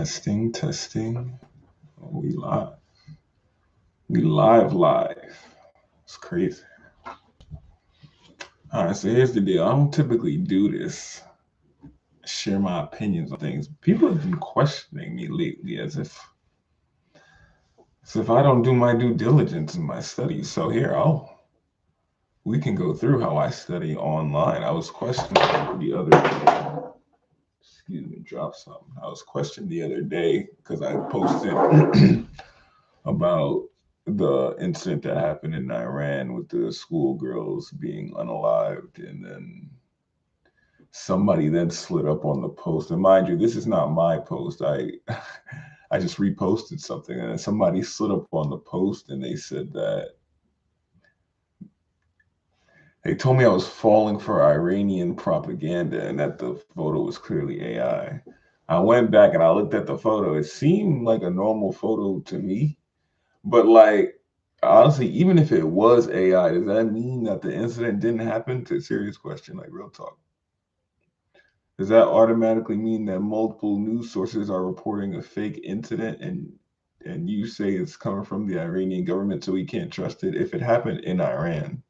Testing, testing. Oh, we live. We live. It's crazy. All right, so here's the deal. I don't typically do this, share my opinions on things. People have been questioning me lately as if I don't do my due diligence in my studies. So here, we can go through how I study online. I was questioned the other day. Excuse me, drop something. I was questioned the other day because I posted about the incident that happened in Iran with the schoolgirls being unalived, and then somebody then slid up on the post. And mind you, this is not my post. I just reposted something, and then somebody slid up on the post, and they said that they told me I was falling for Iranian propaganda, and that the photo was clearly AI. I went back and I looked at the photo. It seemed like a normal photo to me. But like, honestly, even if it was AI, does that mean that the incident didn't happen? It's a serious question, like real talk. Does that automatically mean that multiple news sources are reporting a fake incident and you say it's coming from the Iranian government, so we can't trust it? If it happened in Iran,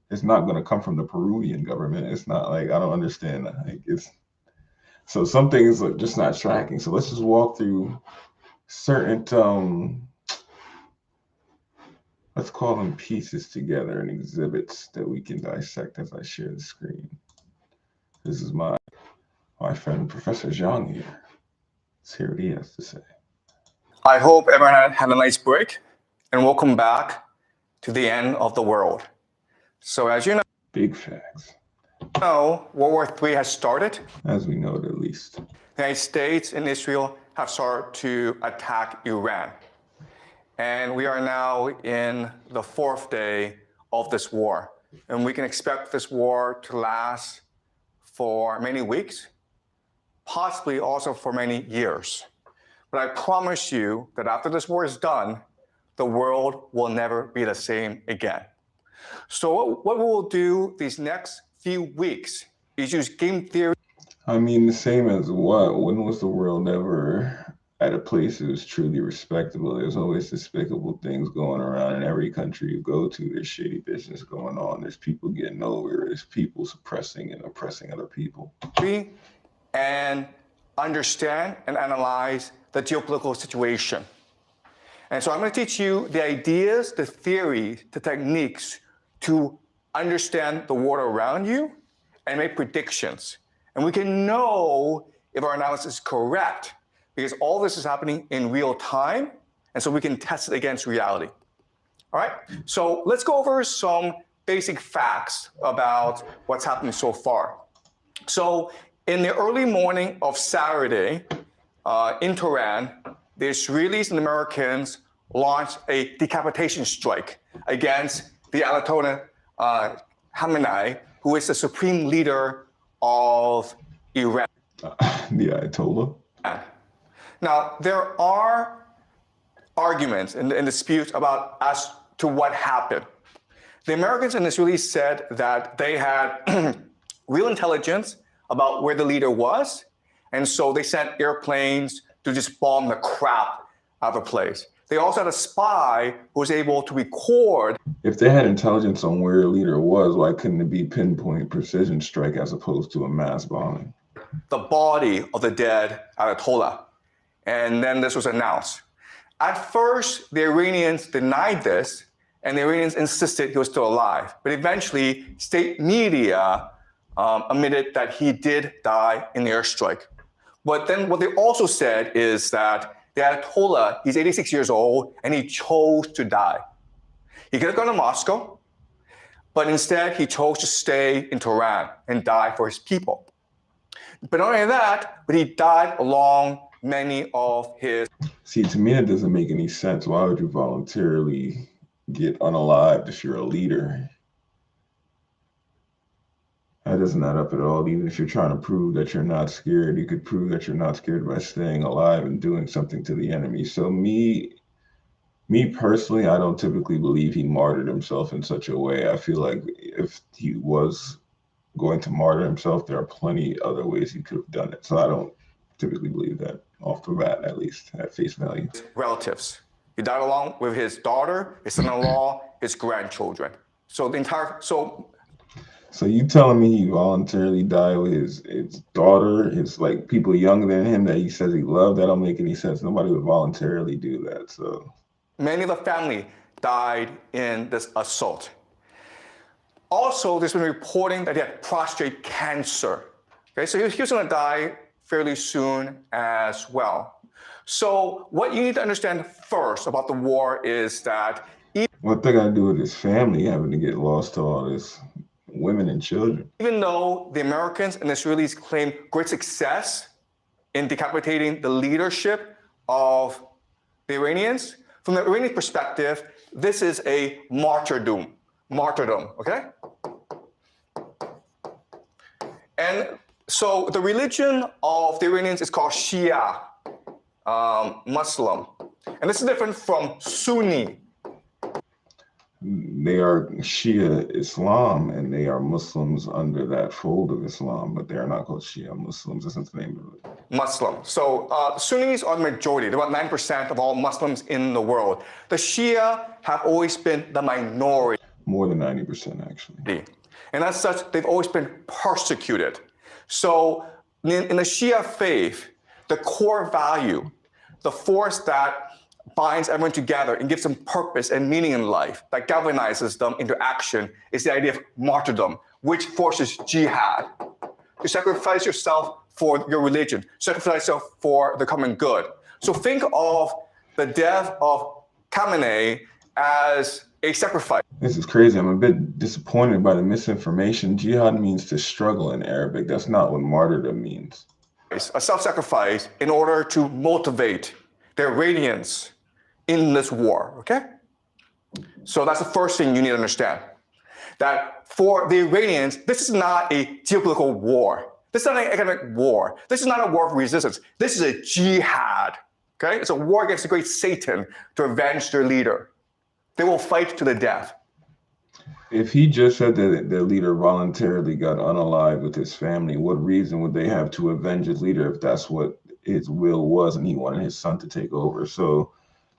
it's not going to come from the Peruvian government. It's not like, I don't understand that. Like, it's so some things are just not tracking. So let's just walk through certain let's call them pieces together and exhibits that we can dissect as I share the screen. This is my friend Professor Zhang here. Let's hear what he has to say. I hope everyone had a nice break, and welcome back to the end of the world. So as you Big facts. know, World War III has started. As we know it, at least. The United States and Israel have started to attack Iran. And we are now in the fourth day of this war. And we can expect this war to last for many weeks, possibly also for many years. But I promise you that after this war is done, the world will never be the same again. So what we will do these next few weeks is use game theory. I mean, the same as what? When was the world ever at a place that was truly respectable? There's always despicable things going around in every country you go to. There's shady business going on. There's people getting over. There's people suppressing and oppressing other people. And understand and analyze the geopolitical situation. And so I'm going to teach you the ideas, the theories, the techniques to understand the world around you and make predictions. And we can know if our analysis is correct because all this is happening in real time. And so we can test it against reality. All right. So let's go over some basic facts about what's happening so far. So in the early morning of Saturday in Tehran, the Israelis and Americans launched a decapitation strike against the Ayatollah Khamenei, who is the supreme leader of Iran. The Ayatollah? Now, there are arguments and disputes about as to what happened. The Americans and Israelis said that they had real intelligence about where the leader was, and so they sent airplanes to just bomb the crap out of the place. They also had a spy who was able to record. If they had intelligence on where a leader was, why couldn't it be pinpoint precision strike as opposed to a mass bombing? The body of the dead Ayatollah. And then this was announced. At first, the Iranians denied this, and the Iranians insisted he was still alive. But eventually, state media admitted that he did die in the airstrike. But then what they also said is that the Ayatollah, he's 86 years old, and he chose to die. He could have gone to Moscow, but instead he chose to stay in Tehran and die for his people. But not only that, but he died along many of his... See, to me, that doesn't make any sense. Why would you voluntarily get unalived if you're a leader? That doesn't add up at all. Even if you're trying to prove that you're not scared, you could prove that you're not scared by staying alive and doing something to the enemy. So me personally, I don't typically believe he martyred himself in such a way. I feel like if he was going to martyr himself, there are plenty other ways he could have done it. So typically believe that off the bat, at least at face value. Relatives. He died along with his daughter, his son-in-law, his grandchildren. So the entire, So you telling me he voluntarily died with his daughter, his like people younger than him that he says he loved? That don't make any sense. Nobody would voluntarily do that. So many of the family died in this assault. Also, there's been reporting that he had prostate cancer. Okay, so he was going to die fairly soon as well. So what you need to understand first about the war is that what they got to do with his family having to get lost to all this women and children? even though the Americans and Israelis claim great success in decapitating the leadership of the Iranians, from the Iranian perspective, this is a martyrdom, okay? And so the religion of the Iranians is called Shia Muslim. And this is different from Sunni. They are Shia Islam, and they are Muslims under that fold of Islam, but they are not called Shia Muslims. That's the name of it. Muslim. So Sunnis are the majority. They're about 9% of all Muslims in the world. The Shia have always been the minority. More than 90%, actually. And as such, they've always been persecuted. So in the Shia faith, the core value, the force that binds everyone together and gives them purpose and meaning in life, that galvanizes them into action, is the idea of martyrdom, which forces jihad. To sacrifice yourself for your religion, sacrifice yourself for the common good. So think of the death of Khamenei as a sacrifice. This is crazy. I'm a bit disappointed by the misinformation. Jihad means to struggle in Arabic. That's not what martyrdom means. A self-sacrifice in order to motivate the Iranians in this war, okay? So that's the first thing you need to understand. That for the Iranians, this is not a geopolitical war. This is not an economic war. This is not a war of resistance. This is a jihad, okay? It's a war against the great Satan to avenge their leader. They will fight to the death. If he just said that their leader voluntarily got unalived with his family, what reason would they have to avenge his leader if that's what his will was and he wanted his son to take over? So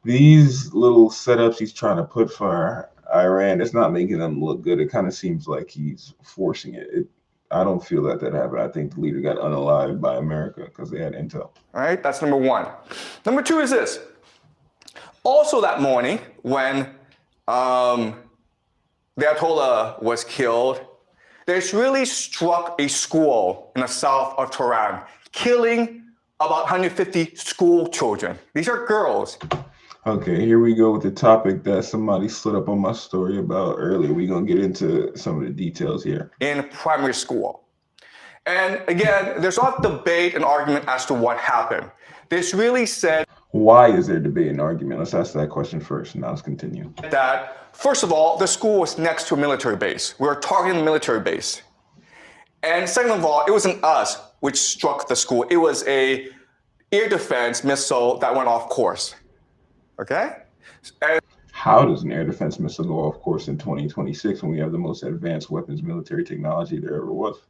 these little setups he's trying to put for Iran, it's not making them look good. It kind of seems like he's forcing it. I don't feel that happened. I think the leader got unalived by America because they had intel. All right, that's number one. Number two is this. Also that morning, when the Ayatollah was killed, they really struck a school in the south of Tehran, killing about 150 school children. These are girls. Okay, here we go with the topic that somebody slid up on my story about earlier. We're going to get into some of the details here. In primary school. And again, there's a lot of debate and argument as to what happened. This really said... Why is there debate and argument? Let's ask that question first. Now let's continue. That, first of all, the school was next to a military base. We were targeting the military base. And second of all, it wasn't us which struck the school. It was a air defense missile that went off course. Okay? And how does an air defense missile go off course in 2026 when we have the most advanced weapons military technology there ever was?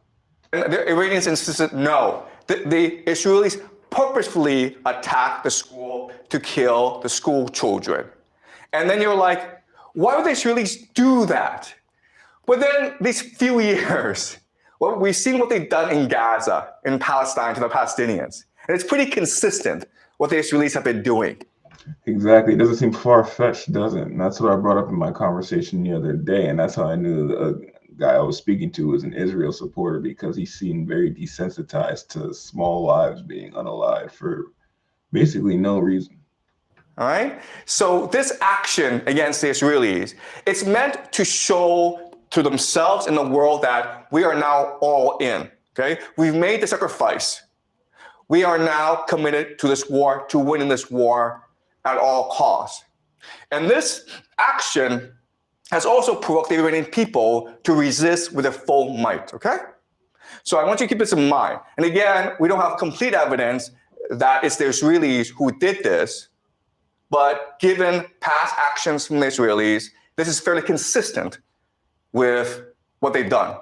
And the Iranians insisted no. The Israelis purposefully attacked the school to kill the school children. And then you're like, why would the Israelis do that? But then these few years, well, we've seen what they've done in Gaza, in Palestine, to the Palestinians. And it's pretty consistent what the Israelis have been doing. Exactly. It doesn't seem far-fetched, does it? And that's what I brought up in my conversation the other day. And that's how I knew the guy I was speaking to was an Israel supporter, because he seemed very desensitized to small lives being unalived for basically no reason. All right? So this action against the Israelis, it's meant to show to themselves and the world that we are now all in, okay? We've made the sacrifice. We are now committed to this war, to winning this war at all costs. And this action has also provoked the Iranian people to resist with their full might, okay? So I want you to keep this in mind. And again, we don't have complete evidence that it's the Israelis who did this, but given past actions from the Israelis, this is fairly consistent with what they've done.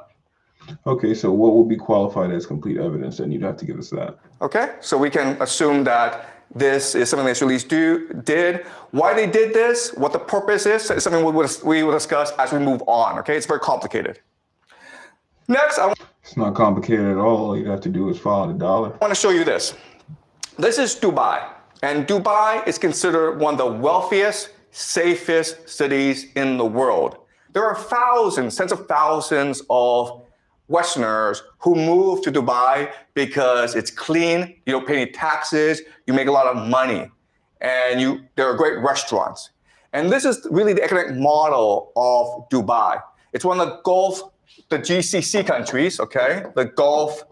Okay, so what would be qualified as complete evidence? And you'd have to give us that. Okay, so we can assume that this is something the Israelis did. Why they did this, what the purpose is something we will discuss as we move on. Okay, it's very complicated. Next, It's not complicated at all. All you have to do is follow the dollar. I want to show you this. This is Dubai, and Dubai is considered one of the wealthiest, safest cities in the world. There are thousands, tens of thousands of Westerners who move to Dubai because it's clean, you don't pay any taxes, you make a lot of money, and there are great restaurants. And this is really the economic model of Dubai. It's one of the GCC countries, okay? The Gulf.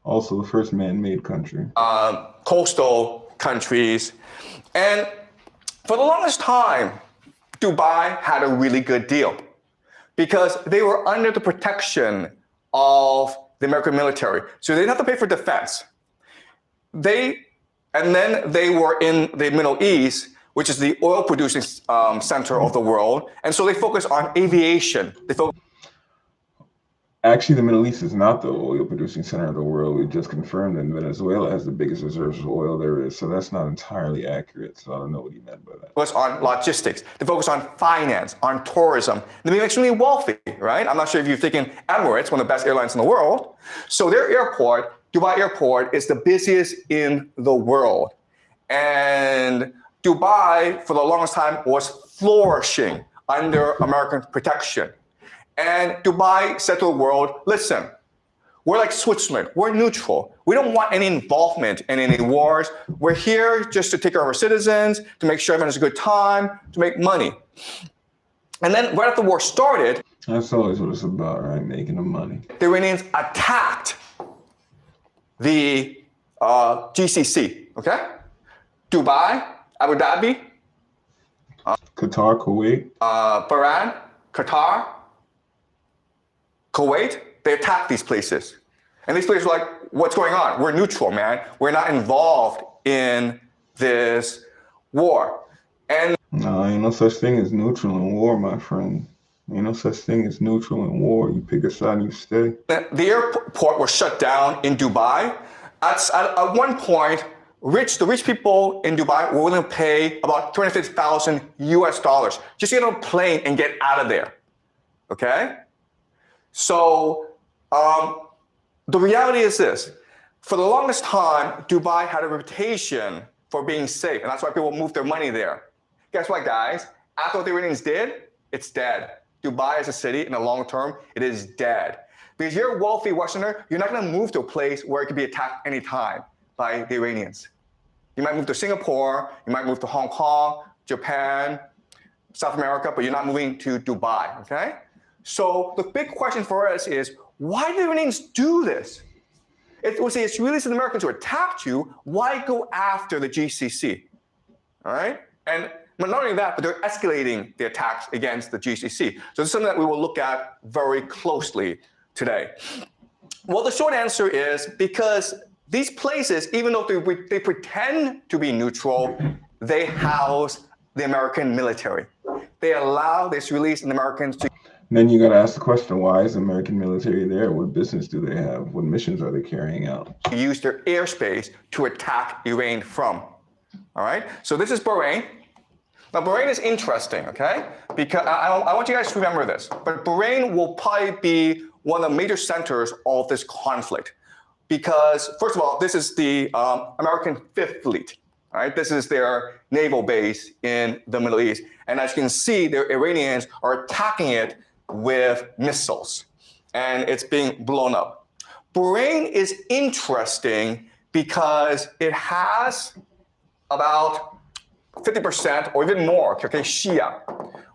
Also, the first man-made country. Coastal countries. And for the longest time, Dubai had a really good deal because they were under the protection of the American military. So they didn't have to pay for defense. And then they were in the Middle East, which is the oil producing center of the world. And so they focus on aviation. Actually, the Middle East is not the oil producing center of the world. We just confirmed that Venezuela has the biggest reserves of oil there is. So that's not entirely accurate. So I don't know what he meant by that. Focus on logistics. They focus on finance, on tourism. They become extremely wealthy, right? I'm not sure if you've taken Emirates, one of the best airlines in the world. So their airport, Dubai Airport, is the busiest in the world. And Dubai, for the longest time, was flourishing under American protection. And Dubai said to the world, listen, we're like Switzerland. We're neutral. We don't want any involvement in any wars. We're here just to take care of our citizens, to make sure everyone has a good time, to make money. And then right after the war started, that's always what it's about, right? Making the money. The Iranians attacked the GCC, okay? Dubai, Abu Dhabi, Qatar, Kuwait, Bahrain, Qatar, Kuwait, they attacked these places. And these places were like, what's going on? We're neutral, man. We're not involved in this war. And no, ain't no such thing as neutral in war, my friend. Ain't no such thing as neutral in war. You pick a side and you stay. The airport was shut down in Dubai. At one point, the rich people in Dubai were willing to pay about $250,000 US just to get on a plane and get out of there. Okay? So the reality is this. For the longest time, Dubai had a reputation for being safe, and that's why people moved their money there. Guess what, guys? After what the Iranians did, it's dead. Dubai as a city, in the long term, it is dead. Because you're a wealthy Westerner, you're not going to move to a place where it could be attacked anytime by the Iranians. You might move to Singapore, you might move to Hong Kong, Japan, South America, but you're not moving to Dubai, okay? So the big question for us is, why did the Iranians do this? It was the Israelis and the Americans who attacked you. Why go after the GCC? All right? And not only that, but they're escalating the attacks against the GCC. So this is something that we will look at very closely today. Well, the short answer is because these places, even though they pretend to be neutral, they house the American military. They allow the Israelis and the Americans to. Then you got to ask the question, why is the American military there? What business do they have? What missions are they carrying out? Use their airspace to attack Iran from. All right? So this is Bahrain. Now, Bahrain is interesting, okay? Because I want you guys to remember this. But Bahrain will probably be one of the major centers of this conflict. Because, first of all, this is the American Fifth Fleet. All right? This is their naval base in the Middle East. And as you can see, the Iranians are attacking it with missiles, and it's being blown up. Bahrain is interesting because it has about 50% or even more, okay, Shia,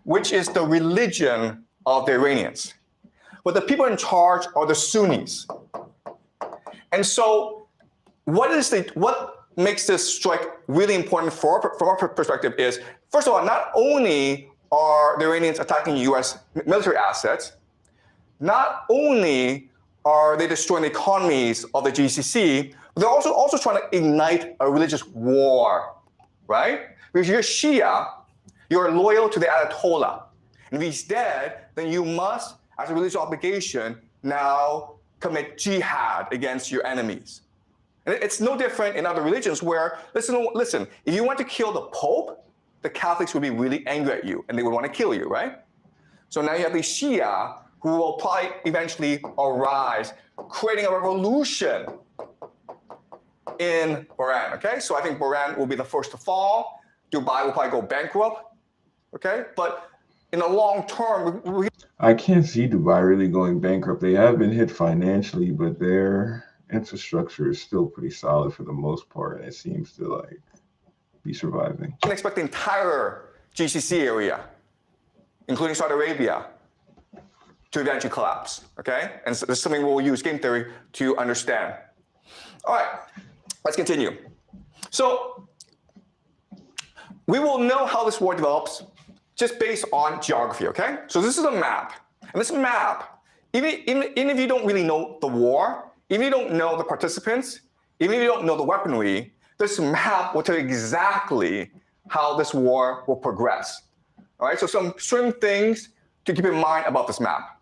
which is the religion of the Iranians. But the people in charge are the Sunnis. And so what makes this strike really important from our perspective is, first of all, not only are the Iranians attacking U.S. military assets, not only are they destroying the economies of the GCC, but they're also trying to ignite a religious war, right? Because you're Shia, you're loyal to the Ayatollah. And if he's dead, then you must, as a religious obligation, now commit jihad against your enemies. And it's no different in other religions where, listen, if you want to kill the Pope, the Catholics would be really angry at you and they would want to kill you, right? So now you have the Shia who will probably eventually arise, creating a revolution in Bahrain, okay? So I think Bahrain will be the first to fall. Dubai will probably go bankrupt, okay? But in the long term, I can't see Dubai really going bankrupt. They have been hit financially, but their infrastructure is still pretty solid for the most part, and it seems to like be surviving. can expect the entire GCC area, including Saudi Arabia, to eventually collapse, okay? And so this is something we'll use game theory to understand. All right, let's continue. So we will know how this war develops just based on geography, okay? So this is a map. And this map, even if you don't really know the war, even if you don't know the participants, even if you don't know the weaponry, this map will tell you exactly how this war will progress. All right, so some certain things to keep in mind about this map.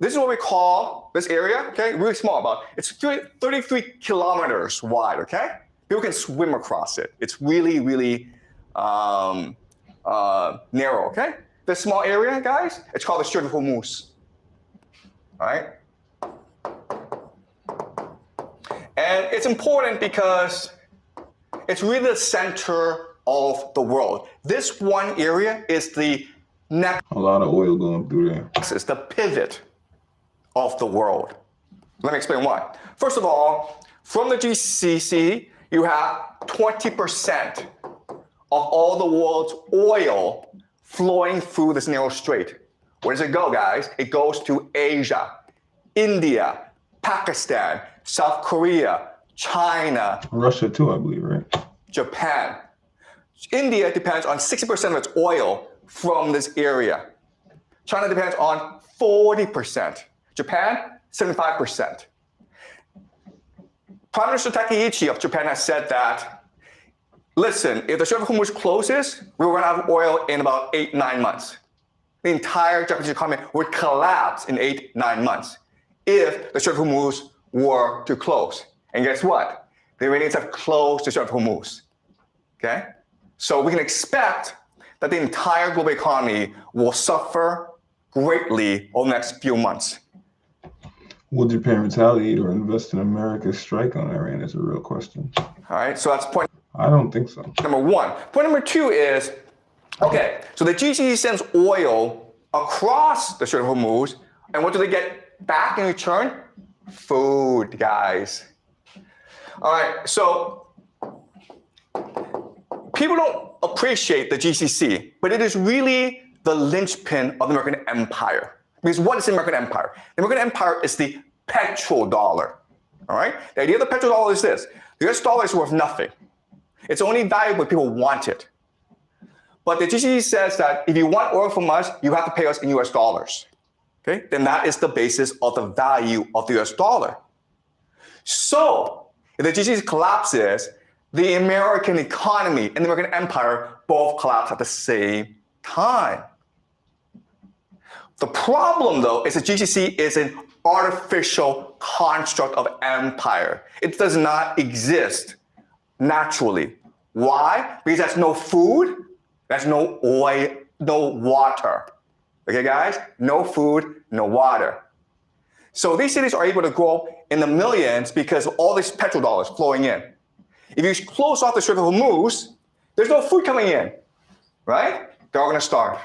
This is what we call this area, okay? Really small, it's 33 kilometers wide, okay? People can swim across it. It's really, really narrow, okay? This small area, guys, it's called the Strait of Hormuz, all right? And it's important because it's really the center of the world. This one area is the next. A lot of oil going through there. It's the pivot of the world. Let me explain why. First of all, from the GCC, you have 20% of all the world's oil flowing through this narrow strait. Where does it go, guys? It goes to Asia, India, Pakistan, South Korea, China. Russia too, I believe, right? Japan. India depends on 60% of its oil from this area. China depends on 40%. Japan, 75%. Prime Minister Takaichi of Japan has said that, listen, if the Strait of Hormuz closes, we will run out of oil in about 8-9 months. The entire Japanese economy would collapse in 8-9 months if the Strait of Hormuz were to close. And guess what? The Iranians have closed the Strait of Hormuz. Okay? So we can expect that the entire global economy will suffer greatly over the next few months. Will Japan retaliate or invest in America's strike on Iran is a real question. All right, so that's point I don't think so. number one. Point number two is, okay, so the GCC sends oil across the Strait of Hormuz, and what do they get back in return? Food, guys. All right, so people don't appreciate the GCC, but it is really the linchpin of the American empire. Because what is the American empire? The American empire is the petrodollar, all right? The idea of the petrodollar is this. The US dollar is worth nothing. It's only valuable when people want it. But the GCC says that if you want oil from us, you have to pay us in US dollars, okay? Then that is the basis of the value of the US dollar. So if the GCC collapses, the American economy and the American empire both collapse at the same time. The problem, though, is that GCC is an artificial construct of empire. It does not exist naturally. Why? Because there's no food, there's no oil, no water. Okay, guys? No food, no water. So these cities are able to grow in the millions because of all these petrodollars flowing in. If you close off the Strait of Hormuz, there's no food coming in, right? They're all going to starve.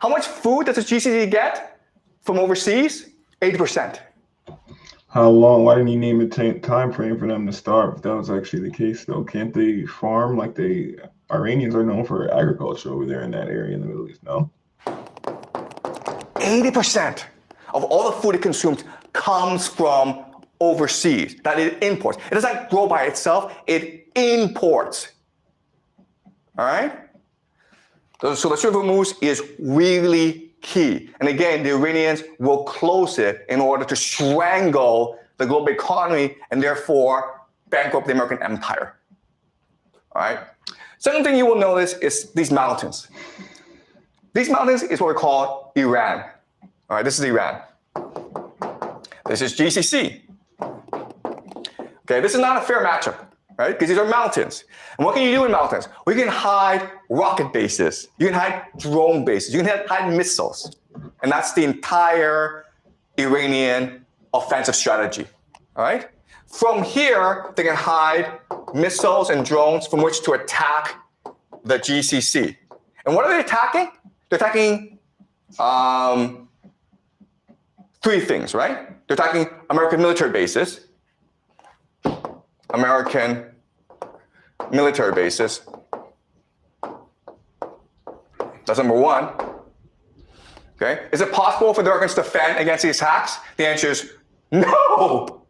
How much food does the GCC get from overseas? 80%. How long? Why didn't you name a time frame for them to starve? If that was actually the case, though, can't they farm like the Iranians are known for agriculture over there in that area in the Middle East? No. 80% of all the food it consumes comes from overseas, that it imports. It doesn't grow by itself, it imports. All right? So the Strait of Hormuz is really key. And again, the Iranians will close it in order to strangle the global economy and therefore bankrupt the American empire. All right? Second thing you will notice is these mountains. These mountains is what we call Iran. All right, this is Iran. This is GCC. Okay, this is not a fair matchup, right? Because these are mountains. And what can you do in mountains? Well, you can hide rocket bases. You can hide drone bases. You can hide missiles. And that's the entire Iranian offensive strategy, all right? From here, they can hide missiles and drones from which to attack the GCC. And what are they attacking? They're attacking three things, right? They're attacking American military bases. American military bases. That's number one. Okay? Is it possible for the Americans to defend against these attacks? The answer is no.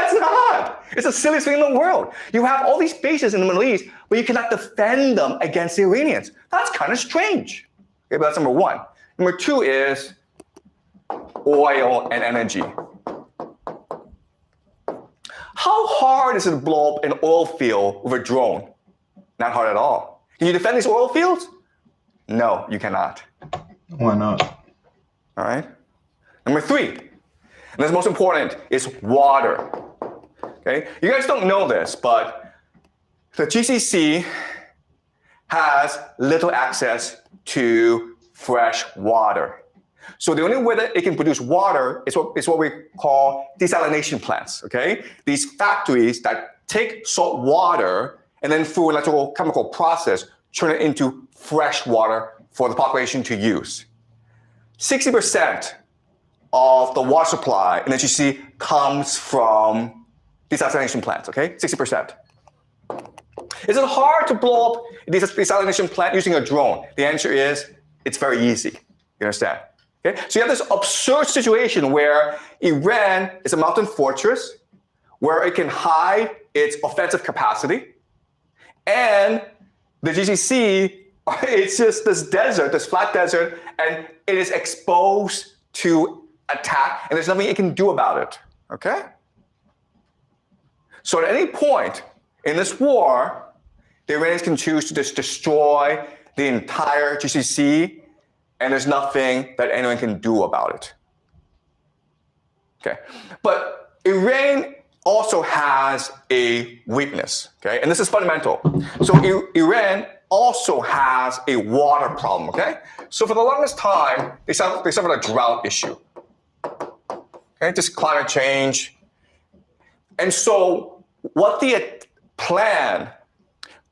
It's not. It's the silliest thing in the world. You have all these bases in the Middle East, but you cannot defend them against the Iranians. That's kind of strange. Okay, but that's number one. Number two is oil and energy. How hard is it to blow up an oil field with a drone? Not hard at all. Can you defend these oil fields? No, you cannot. Why not? All right. Number three, and this is most important, is water. Okay, you guys don't know this, but the GCC has little access to fresh water. So the only way that it can produce water is what we call desalination plants, okay? These factories that take salt water and then through an electrical chemical process, turn it into fresh water for the population to use. 60% of the water supply in the GCC comes from desalination plants, okay? 60%. Is it hard to blow up a desalination plant using a drone? The answer is, it's very easy. You understand? Okay? So you have this absurd situation where Iran is a mountain fortress where it can hide its offensive capacity, and the GCC, it's just this desert, this flat desert, and it is exposed to attack, and there's nothing it can do about it. Okay? So at any point in this war, the Iranians can choose to just destroy the entire GCC, and there's nothing that anyone can do about it. Okay, but Iran also has a weakness, okay? And this is fundamental. So Iran also has a water problem, okay? So for the longest time, they suffered a drought issue. Okay, just climate change. And so what the plan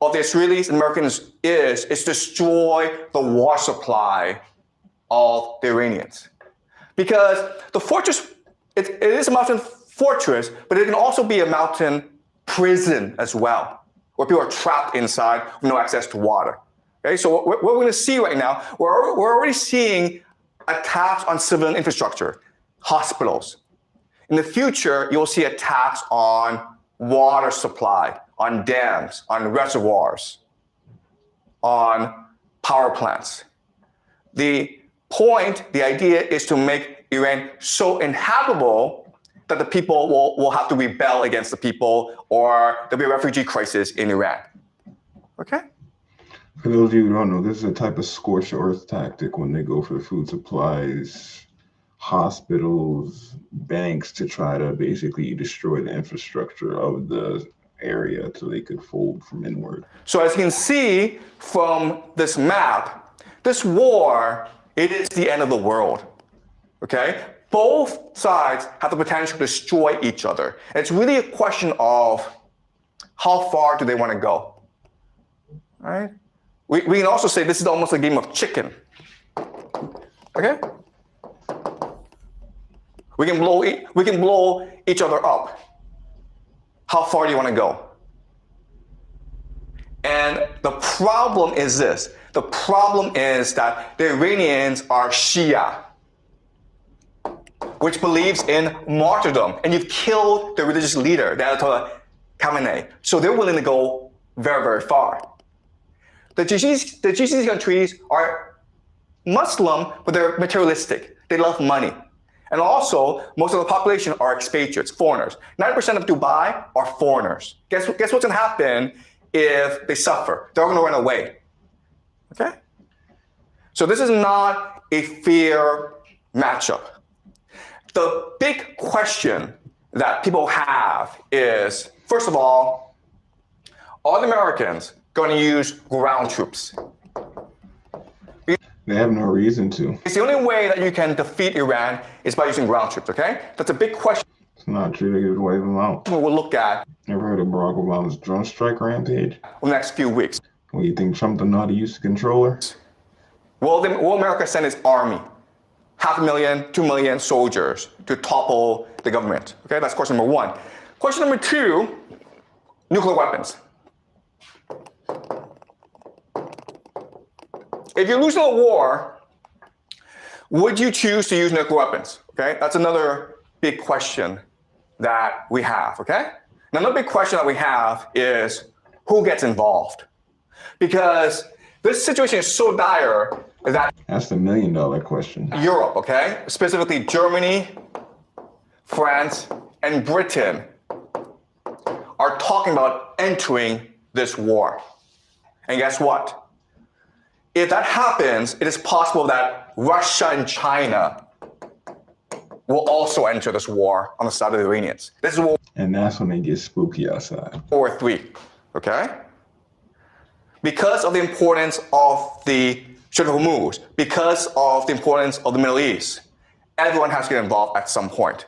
of the Israelis and Americans is destroy the water supply of the Iranians. Because the fortress, it is a mountain fortress, but it can also be a mountain prison as well, where people are trapped inside with no access to water. Okay, so what we're going to see right now, we're already seeing attacks on civilian infrastructure, hospitals. In the future, you'll see attacks on water supply, on dams, on reservoirs, on power plants. The idea is to make Iran so inhabitable that the people will have to rebel against the people, or there'll be a refugee crisis in Iran. Okay? For those of you who don't know, this is a type of scorched earth tactic when they go for food supplies, hospitals, banks, to try to basically destroy the infrastructure of the area so they could fold from inward. So as you can see from this map, this war, it is the end of the world, okay? Both sides have the potential to destroy each other. And it's really a question of how far do they want to go, all right? We can also say this is almost a game of chicken, okay? We can blow each other up. How far do you want to go? And the problem is this. The problem is that the Iranians are Shia, which believes in martyrdom. And you've killed the religious leader, the Ayatollah Khamenei. So they're willing to go very, very far. The GCC countries are Muslim, but they're materialistic. They love money. And also, most of the population are expatriates, foreigners. 90% of Dubai are foreigners. Guess what's going to happen if they suffer? They're going to run away. Okay? So this is not a fair matchup. The big question that people have is, first of all, are the Americans going to use ground troops? They have no reason to. It's the only way that you can defeat Iran is by using ground troops, okay? That's a big question. It's not true. They could wave them out. We'll look at. Ever heard of Barack Obama's drone strike rampage? In the next few weeks. Well, you think Trump don't know how to use the controller? Will America send its army, 500,000, 2 million soldiers to topple the government? Okay, that's question number one. Question number two, nuclear weapons. If you're losing a war, would you choose to use nuclear weapons? Okay, that's another big question that we have, okay? Now, another big question that we have is who gets involved? Because this situation is so dire that That's the $1 million question. Europe, okay, specifically Germany, France, and Britain are talking about entering this war. And guess what? If that happens, it is possible that Russia and China will also enter this war on the side of the Iranians. This is World And that's when they get spooky outside. War III, okay? Because of the importance of the Strait of Hormuz, because of the importance of the Middle East, everyone has to get involved at some point.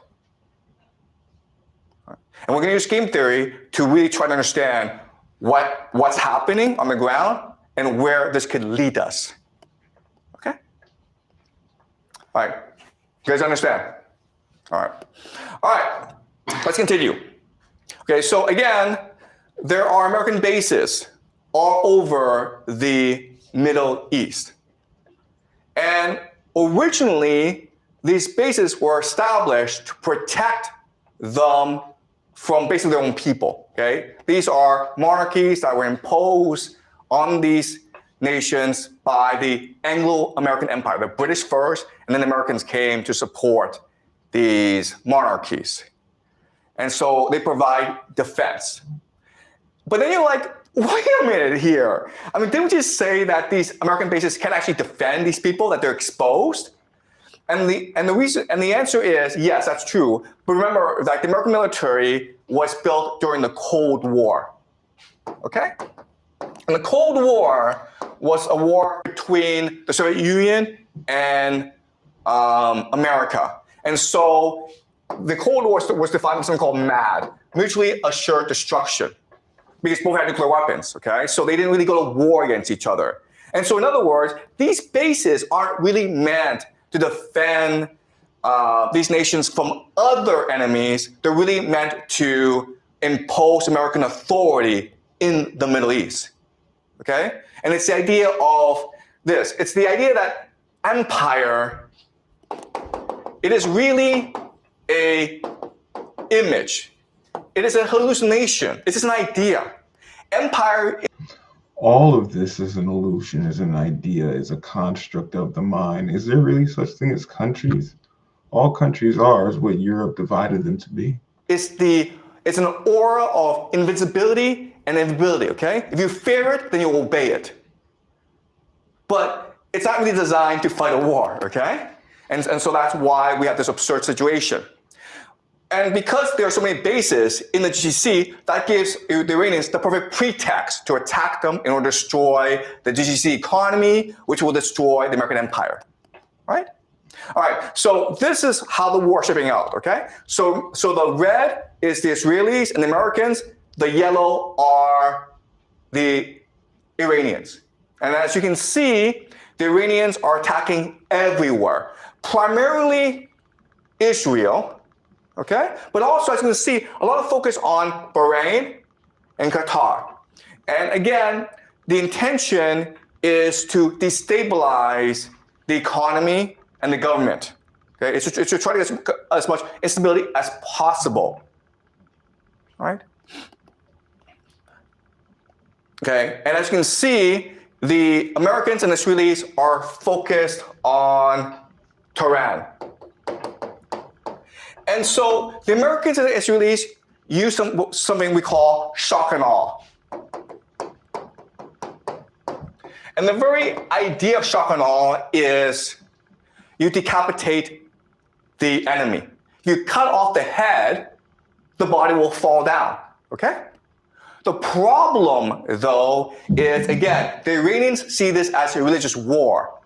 And we're going to use game theory to really try to understand what's happening on the ground and where this could lead us. Okay? All right. You guys understand? All right. All right. Let's continue. Okay, so again, there are American bases all over the Middle East. And originally, these bases were established to protect them from basically their own people, okay? These are monarchies that were imposed on these nations by the Anglo-American Empire, the British first, and then the Americans came to support these monarchies. And so they provide defense. But then you're like, wait a minute here. I mean, didn't we just say that these American bases can actually defend these people, that they're exposed? And the answer is yes, that's true. But remember that the American military was built during the Cold War. Okay? And the Cold War was a war between the Soviet Union and America. And so the Cold War was defined as something called MAD, mutually assured destruction, because both had nuclear weapons, okay? So they didn't really go to war against each other. And so in other words, these bases aren't really meant to defend these nations from other enemies. They're really meant to impose American authority in the Middle East, okay? And it's the idea of this. It's the idea that empire, it is really a image. It is a hallucination. It's just an idea. Empire. All of this is an illusion, is an idea, is a construct of the mind. Is there really such thing as countries? All countries are is what Europe divided them to be. It's an aura of invincibility and invincibility, okay? If you fear it, then you obey it. But it's not really designed to fight a war, okay? And so that's why we have this absurd situation. And because there are so many bases in the GCC, that gives the Iranians the perfect pretext to attack them in order to destroy the GCC economy, which will destroy the American empire, right? All right, so this is how the war is shaping out, okay? So the red is the Israelis and the Americans, the yellow are the Iranians. And as you can see, the Iranians are attacking everywhere, primarily Israel, okay? But also, as you can see, a lot of focus on Bahrain and Qatar. And again, the intention is to destabilize the economy and the government, okay? It's to try to get as much instability as possible, all right? Okay, and as you can see, the Americans and Israelis are focused on Tehran. And so the Americans and the Israelis use something we call shock and awe. And the very idea of shock and awe is you decapitate the enemy. You cut off the head, the body will fall down, okay? The problem, though, is, again, the Iranians see this as a religious war.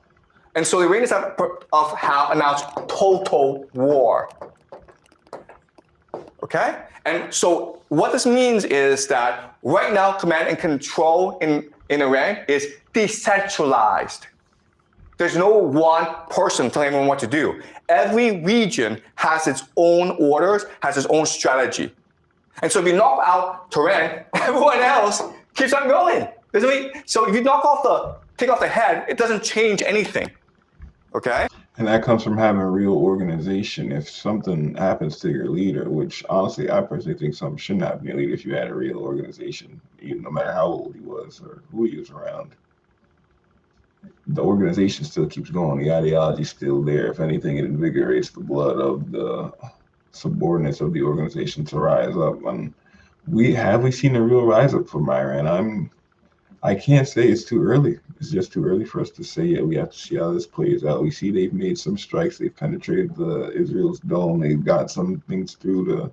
And so the Iranians have announced total war, okay? And so what this means is that right now, command and control in Iran is decentralized. There's no one person telling everyone what to do. Every region has its own orders, has its own strategy. And so if you knock out Tehran, everyone else keeps on going. So if you take off the head, it doesn't change anything, okay? And that comes from having a real organization. If something happens to your leader, which honestly, I personally think something shouldn't happen to your leader if you had a real organization, even no matter how old he was or who he was around. The organization still keeps going. The ideology is still there. If anything, it invigorates the blood of the subordinates of the organization to rise up. And we seen a real rise up from Iran. I can't say it's too early. It's just too early for us to say it. We have to see how this plays out. We see they've made some strikes. They've penetrated Israel's dome. They've got some things through to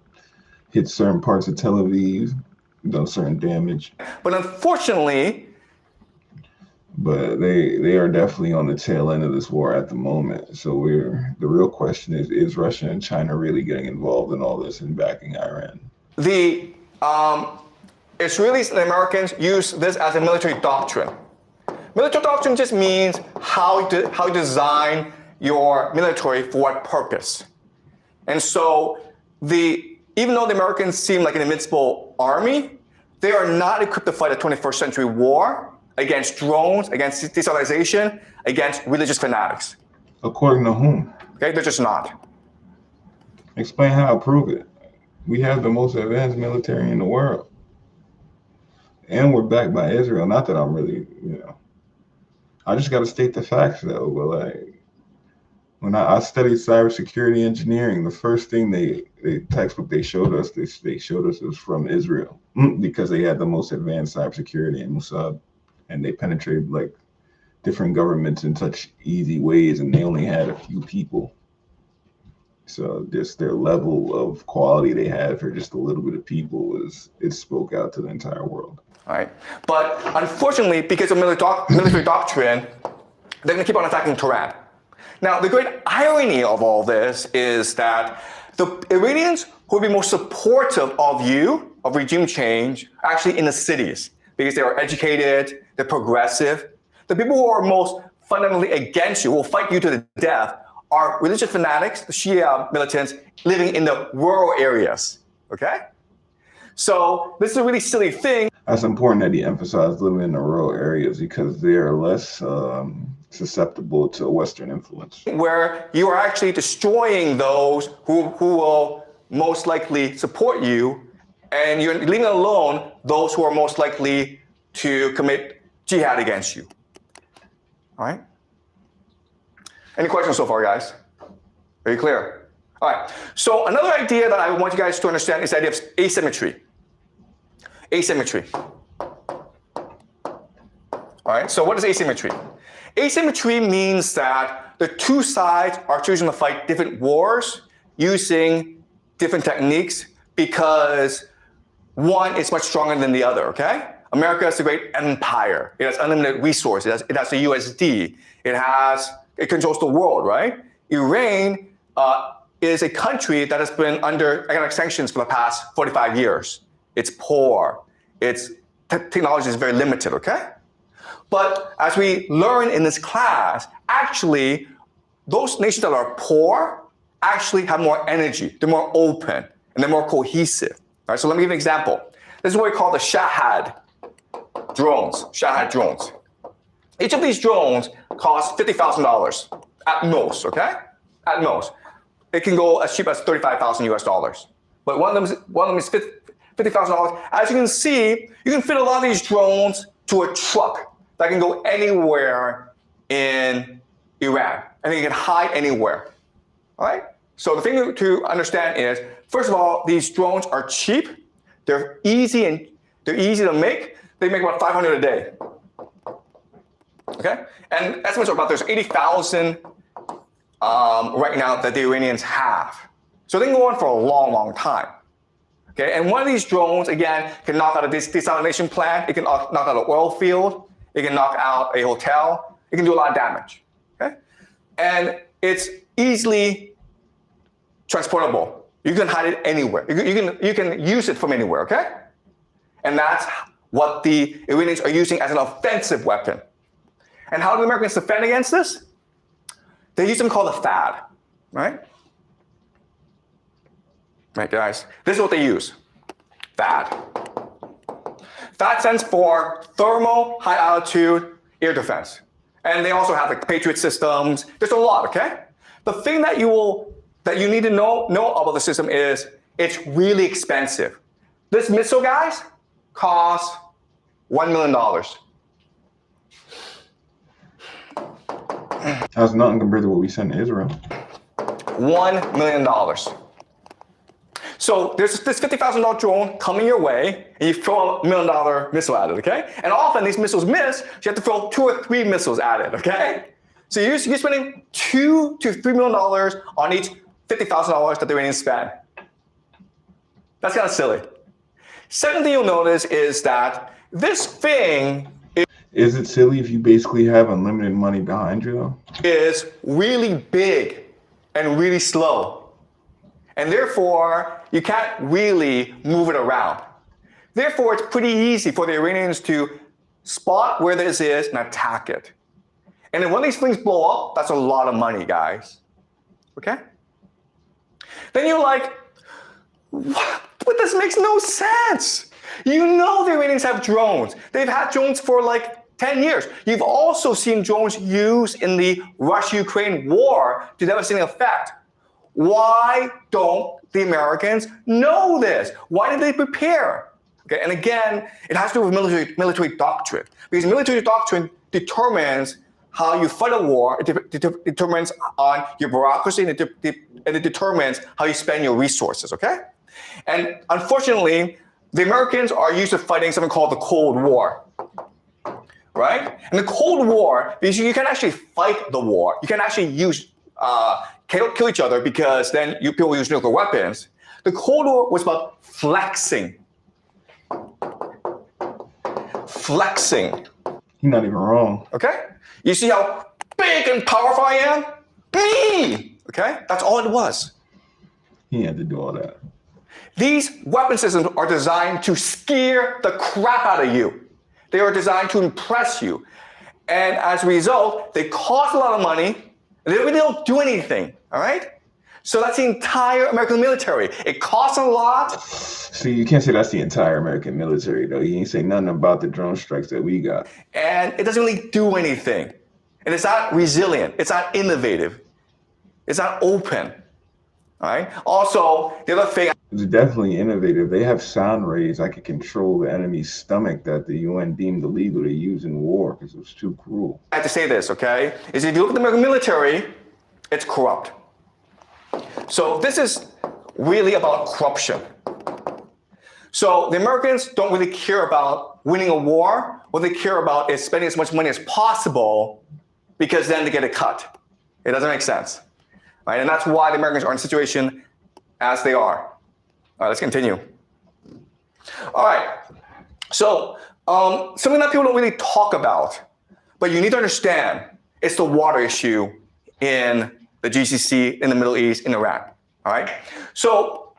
hit certain parts of Tel Aviv, done certain damage. But unfortunately, but they are definitely on the tail end of this war at the moment. So the real question is Russia and China really getting involved in all this and backing Iran? The Israelis and Americans use this as a military doctrine. Military doctrine just means how you design your military for what purpose. And so even though the Americans seem like an invincible army, they are not equipped to fight a 21st century war against drones, against destabilization, against religious fanatics. According to whom? Okay, they're just not. Explain how. Prove it. We have the most advanced military in the world. And we're backed by Israel. Not that I'm really, I just got to state the facts though. But when I studied cybersecurity engineering, the first thing the textbook they showed us was from Israel because they had the most advanced cybersecurity in Mossad. And they penetrated like different governments in such easy ways, and they only had a few people. So just their level of quality they had for just a little bit of people it spoke out to the entire world. All right, but unfortunately, because of military doctrine, they're going to keep on attacking Tehran. Now, the great irony of all this is that the Iranians who will be most supportive of regime change, are actually in the cities, because they are educated, they're progressive. The people who are most fundamentally against you, will fight you to the death, are religious fanatics, the Shia militants, living in the rural areas, okay? So this is a really silly thing. That's important that he emphasized living in the rural areas because they are less susceptible to Western influence. Where you are actually destroying those who will most likely support you, and you're leaving alone those who are most likely to commit jihad against you. All right? Any questions so far, guys? Are you clear? All right. So another idea that I want you guys to understand is the idea of asymmetry. Asymmetry. All right. So what is asymmetry? Asymmetry means that the two sides are choosing to fight different wars using different techniques because one is much stronger than the other, okay? America is a great empire. It has unlimited resources. It has the USD. It controls the world, right? Iran is a country that has been under economic sanctions for the past 45 years. It's poor. Its technology is very limited, okay? But as we learn in this class, actually, those nations that are poor actually have more energy. They're more open, and they're more cohesive. All right, so let me give you an example. This is what we call the Shahad drones. Each of these drones costs $50,000 at most, okay? At most. It can go as cheap as $35,000 US. But one of them is $50,000. As you can see, you can fit a lot of these drones to a truck that can go anywhere in Iran, and it can hide anywhere. All right? So the thing to understand is, first of all, these drones are cheap. They're easy to make. They make about 500 a day. Okay? And estimates are about there's 80,000 right now that the Iranians have. So they can go on for a long, long time. Okay, and one of these drones, again, can knock out a desalination plant, it can knock out an oil field, it can knock out a hotel, it can do a lot of damage. Okay? And it's easily transportable. You can hide it anywhere. You can use it from anywhere, okay? And that's what the Iranians are using as an offensive weapon. And how do the Americans defend against this? They use something called a THAAD, right? Right, guys? This is what they use. THAAD. THAAD stands for Thermal High Altitude Air Defense. And they also have like Patriot systems. There's a lot, okay? The thing that you need to know about the system is it's really expensive. This missile, guys, costs $1 million. That's nothing compared to what we sent to Israel. $1 million. So there's this $50,000 drone coming your way, and you throw a $1 million missile at it, okay? And often these missiles miss, so you have to throw 2 or 3 missiles at it, okay? So you're spending $2 to $3 million on each $50,000 that the Iranians spend. That's kind of silly. Second thing you'll notice is that this thing Is it silly if you basically have unlimited money behind you, though? is really big and really slow. And therefore, you can't really move it around. Therefore, it's pretty easy for the Iranians to spot where this is and attack it. And then when these things blow up, that's a lot of money, guys. Okay? Then you're like, what? But this makes no sense. You know the Iranians have drones. They've had drones for like 10 years. You've also seen drones used in the Russia-Ukraine war to devastating effect. Why don't the Americans know this? Why did they prepare? Okay, and again, it has to do with military doctrine. Because military doctrine determines how you fight a war, it determines on your bureaucracy, and it determines how you spend your resources, okay? And unfortunately, the Americans are used to fighting something called the Cold War, right? And the Cold War, because you can actually fight the war, you can actually use kill each other because then people use nuclear weapons. The Cold War was about flexing. Flexing. You're not even wrong. Okay? You see how big and powerful I am? Me! Okay? That's all it was. He had to do all that. These weapon systems are designed to scare the crap out of you. They are designed to impress you. And as a result, they cost a lot of money, and they really don't do anything, all right? So that's the entire American military. It costs a lot. See, you can't say that's the entire American military, though. You ain't say nothing about the drone strikes that we got. And it doesn't really do anything. And it's not resilient. It's not innovative. It's not open. All right. Also, the other thing. It's definitely innovative. They have sound rays that can control the enemy's stomach that the UN deemed illegal to use in war because it was too cruel. I have to say this, okay? Is if you look at the American military, it's corrupt. So this is really about corruption. So the Americans don't really care about winning a war. What they care about is spending as much money as possible because then they get a cut. It doesn't make sense. Right? And that's why the Americans are in a situation as they are. All right, let's continue. All right. So something that people don't really talk about, but you need to understand, it's the water issue in the GCC, in the Middle East, in Iran. All right. So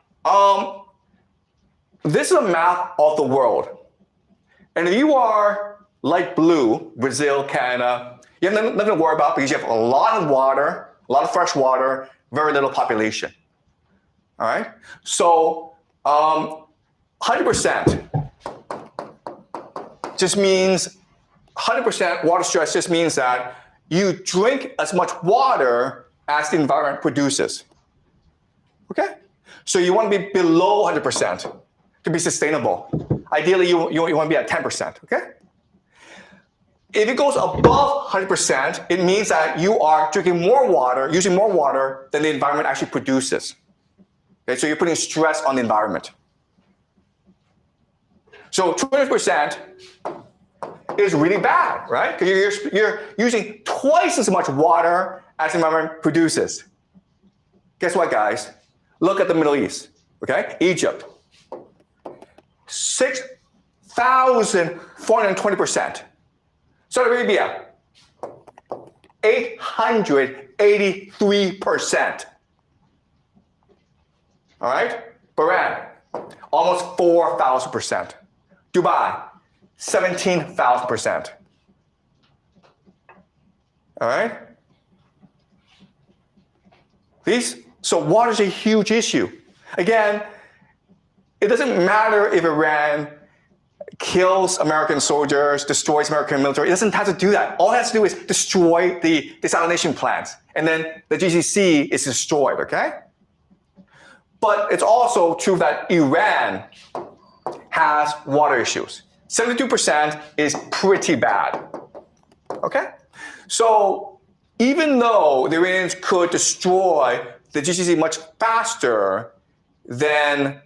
this is a map of the world. And if you are light blue, Brazil, Canada, you have nothing to worry about because you have a lot of water, a lot of fresh water, very little population. All right. So 100% just means 100% water stress just means that you drink as much water as the environment produces. Okay? So you want to be below 100% to be sustainable. Ideally, you want to be at 10%. Okay? If it goes above 100%, it means that you are drinking more water, using more water than the environment actually produces. Okay? So you're putting stress on the environment. So 20% is really bad, right? Because you're using twice as much water as the environment produces. Guess what, guys? Look at the Middle East, okay? Egypt, 6,420%. Saudi Arabia, 883%. All right? Bahrain, almost 4,000%. Dubai, 17,000%. All right? So water is a huge issue. Again, it doesn't matter if Iran kills American soldiers, destroys American military. It doesn't have to do that. All it has to do is destroy the desalination plants. And then the GCC is destroyed, okay? But it's also true that Iran has water issues. 72% is pretty bad, okay? So even though the Iranians could destroy the GCC much faster than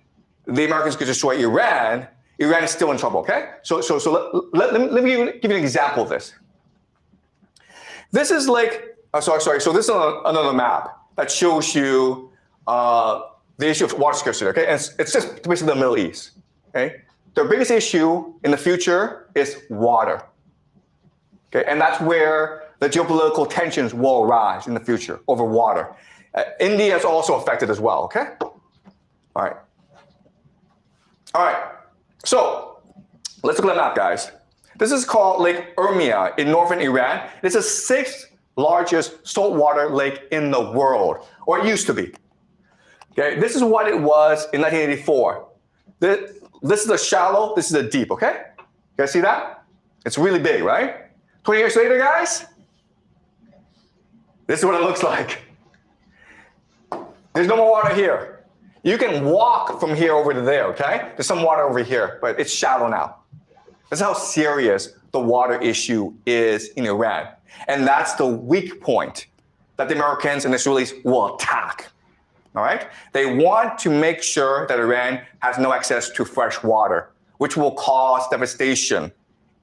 the Americans could destroy Iran, Iran is still in trouble, okay? So let me give you an example of this. This is like, so this is another map that shows you the issue of water scarcity, okay? And it's just basically the Middle East, okay? Their biggest issue in the future is water, okay? And that's where the geopolitical tensions will arise in the future over water. India is also affected as well, okay? All right. All right, so let's look at the map, guys. This is called Lake Urmia in northern Iran. It's the 6th largest saltwater lake in the world, or it used to be. Okay, this is what it was in 1984. This is the shallow, this is the deep, okay? You guys see that? It's really big, right? 20 years later, guys, this is what it looks like. There's no more water here. You can walk from here over to there, okay? There's some water over here, but it's shallow now. That's how serious the water issue is in Iran. And that's the weak point that the Americans and the Israelis will attack, all right? They want to make sure that Iran has no access to fresh water, which will cause devastation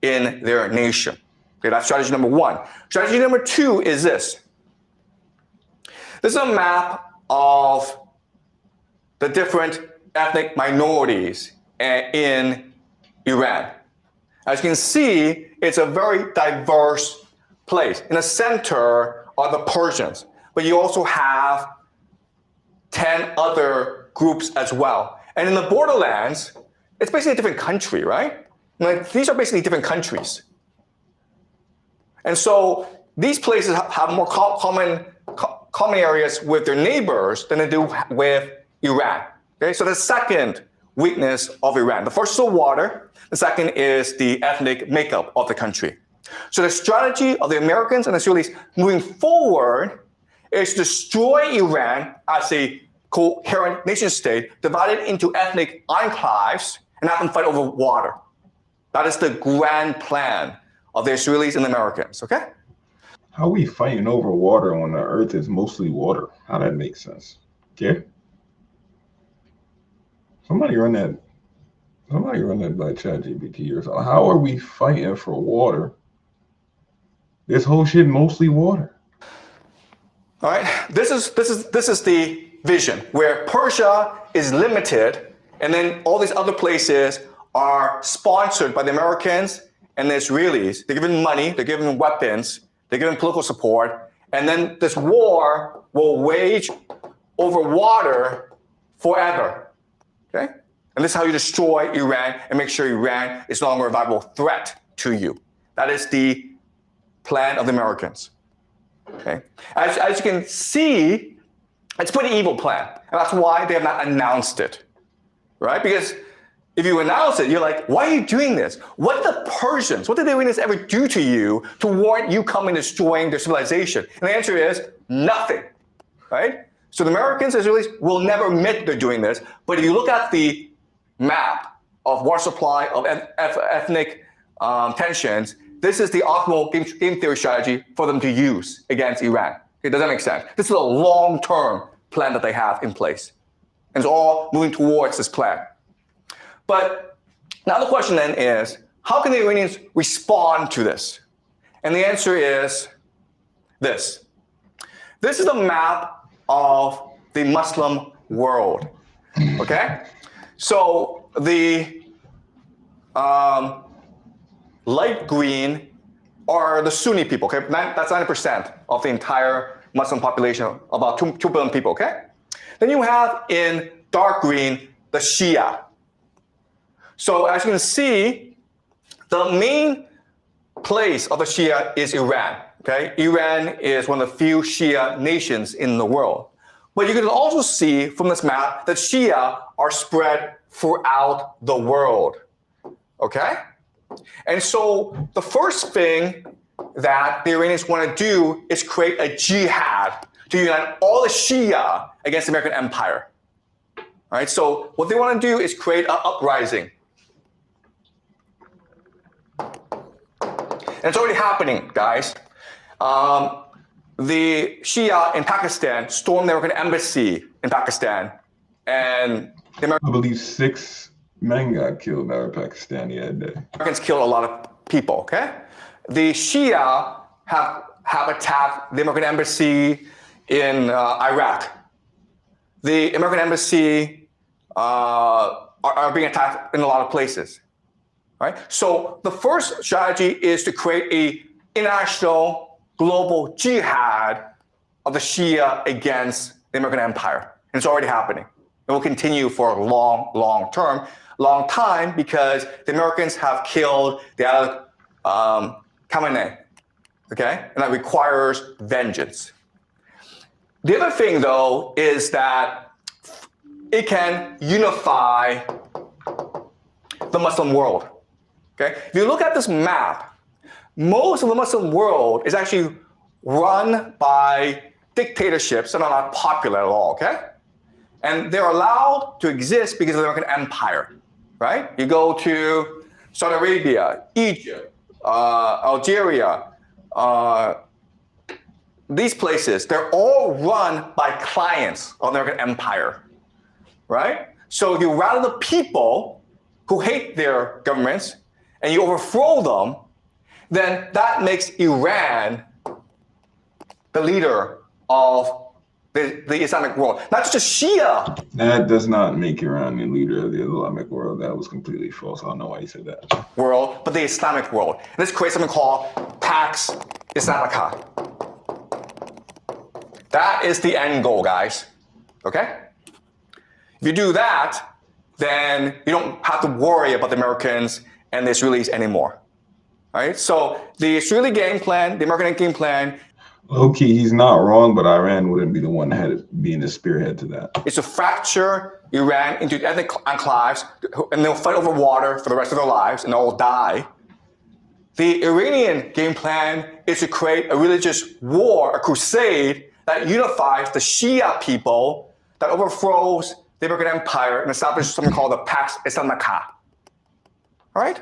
in their nation. Okay, that's strategy number one. Strategy number two is this. This is a map of the different ethnic minorities in Iran. As you can see, it's a very diverse place. In the center are the Persians, but you also have 10 other groups as well. And in the borderlands, it's basically a different country, right? Like, these are basically different countries. And so these places have more common areas with their neighbors than they do with Iran. Okay, so the second weakness of Iran. The first is the water. The second is the ethnic makeup of the country. So the strategy of the Americans and the Israelis moving forward is to destroy Iran as a coherent nation state, divided into ethnic enclaves, and have them fight over water. That is the grand plan of the Israelis and the Americans, okay? How are we fighting over water when the earth is mostly water? How that makes sense? Okay. Somebody run that by ChatGPT or something. How are we fighting for water? This whole shit mostly water. All right. This is the vision where Persia is limited, and then all these other places are sponsored by the Americans and the Israelis. They're given money, they're given weapons, they're given political support, and then this war will wage over water forever. Okay? And this is how you destroy Iran and make sure Iran is no longer a viable threat to you. That is the plan of the Americans. Okay? As you can see, it's a pretty evil plan. And that's why they have not announced it. Right? Because if you announce it, you're like, why are you doing this? What did the Persians, what did the Iranians ever do to you to warrant you coming and destroying their civilization? And the answer is nothing. Right? So the Americans and Israelis will never admit they're doing this. But if you look at the map of water supply, of ethnic tensions, this is the optimal game theory strategy for them to use against Iran. It doesn't make sense. This is a long-term plan that they have in place. And it's all moving towards this plan. But now the question then is, how can the Iranians respond to this? And the answer is this. This is a map of the Muslim world. Okay? So the light green are the Sunni people. Okay? That's 90% of the entire Muslim population, about 2 billion people. Okay? Then you have in dark green the Shia. So as you can see, the main place of the Shia is Iran. Okay? Iran is one of the few Shia nations in the world. But you can also see from this map that Shia are spread throughout the world. Okay? And so the first thing that the Iranians want to do is create a jihad to unite all the Shia against the American empire. All right? So what they want to do is create an uprising. And it's already happening, guys. The Shia in Pakistan stormed the American embassy in Pakistan, and the I believe 6 men got killed by Pakistani that day. Americans killed a lot of people. Okay, the Shia have attacked the American embassy in Iraq. The American embassy are being attacked in a lot of places. Right? So the first strategy is to create an international global jihad of the Shia against the American empire. And it's already happening. It will continue for a long time because the Americans have killed the Khamenei. Okay? And that requires vengeance. The other thing, though, is that it can unify the Muslim world. Okay? If you look at this map, most of the Muslim world is actually run by dictatorships that are not popular at all, okay? And they're allowed to exist because of the American empire, right? You go to Saudi Arabia, Egypt, Algeria, these places, they're all run by clients of the American empire, right? So if you rally the people who hate their governments and you overthrow them, then that makes Iran the leader of the Islamic world. Not just a Shia. That does not make Iran the leader of the Islamic world. That was completely false. I don't know why you said that. World, but the Islamic world. And this creates something called Pax Islamica. That is the end goal, guys. Okay? If you do that, then you don't have to worry about the Americans and the Israelis anymore. All right? So the Israeli game plan, the American game plan, low-key, he's not wrong, but Iran wouldn't be the one being the spearhead to that. is to fracture Iran into ethnic enclaves, and they'll fight over water for the rest of their lives, and they'll all die. The Iranian game plan is to create a religious war, a crusade, that unifies the Shia people, that overthrows the American empire, and establishes something called the Pax Islamica. All right?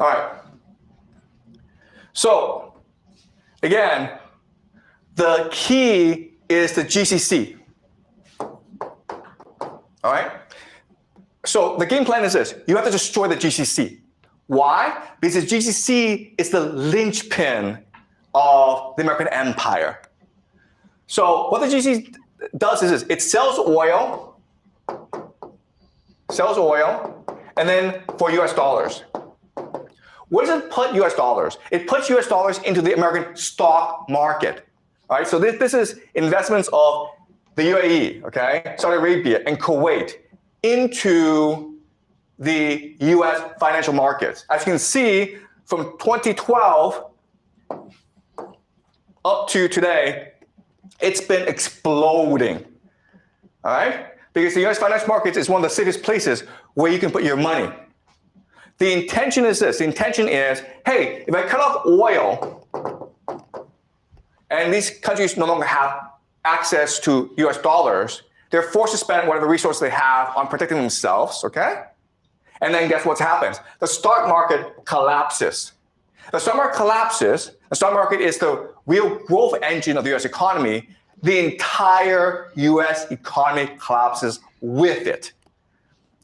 All right. So, again, the key is the GCC. All right? So the game plan is this. You have to destroy the GCC. Why? Because the GCC is the linchpin of the American empire. So what the GCC does is this. It sells oil, and then for US dollars. Where does it put US dollars? It puts US dollars into the American stock market. All right, so this is investments of the UAE, okay, Saudi Arabia, and Kuwait into the US financial markets. As you can see, from 2012 up to today, it's been exploding. All right? Because the US financial markets is one of the safest places where you can put your money. The intention is this. The intention is, hey, if I cut off oil and these countries no longer have access to US dollars, they're forced to spend whatever resources they have on protecting themselves, okay? And then guess what happens? The stock market collapses. The stock market collapses. The stock market is the real growth engine of the US economy. The entire US economy collapses with it.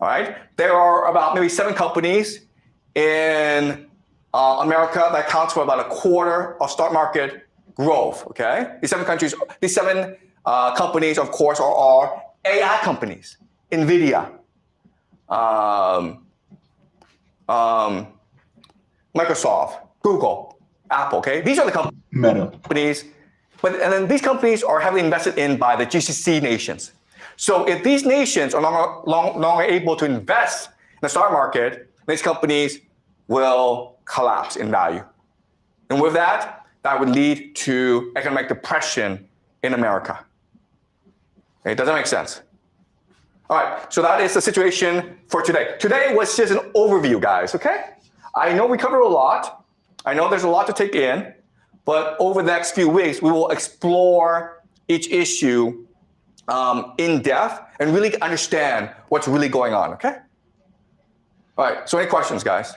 All right? There are about maybe 7 companies in America that accounts for about a quarter of stock market growth. Okay, these seven companies, of course, are AI companies. NVIDIA, Microsoft, Google, Apple. Okay, these are the companies. And then these companies are heavily invested in by the GCC nations. So if these nations are no longer able to invest in the stock market, these companies will collapse in value. And with that, that would lead to economic depression in America. Okay, does that make sense? All right, so that is the situation for today. Today was just an overview, guys, okay? I know we covered a lot. I know there's a lot to take in, but over the next few weeks, we will explore each issue in depth and really understand what's really going on, okay? All right, so any questions, guys?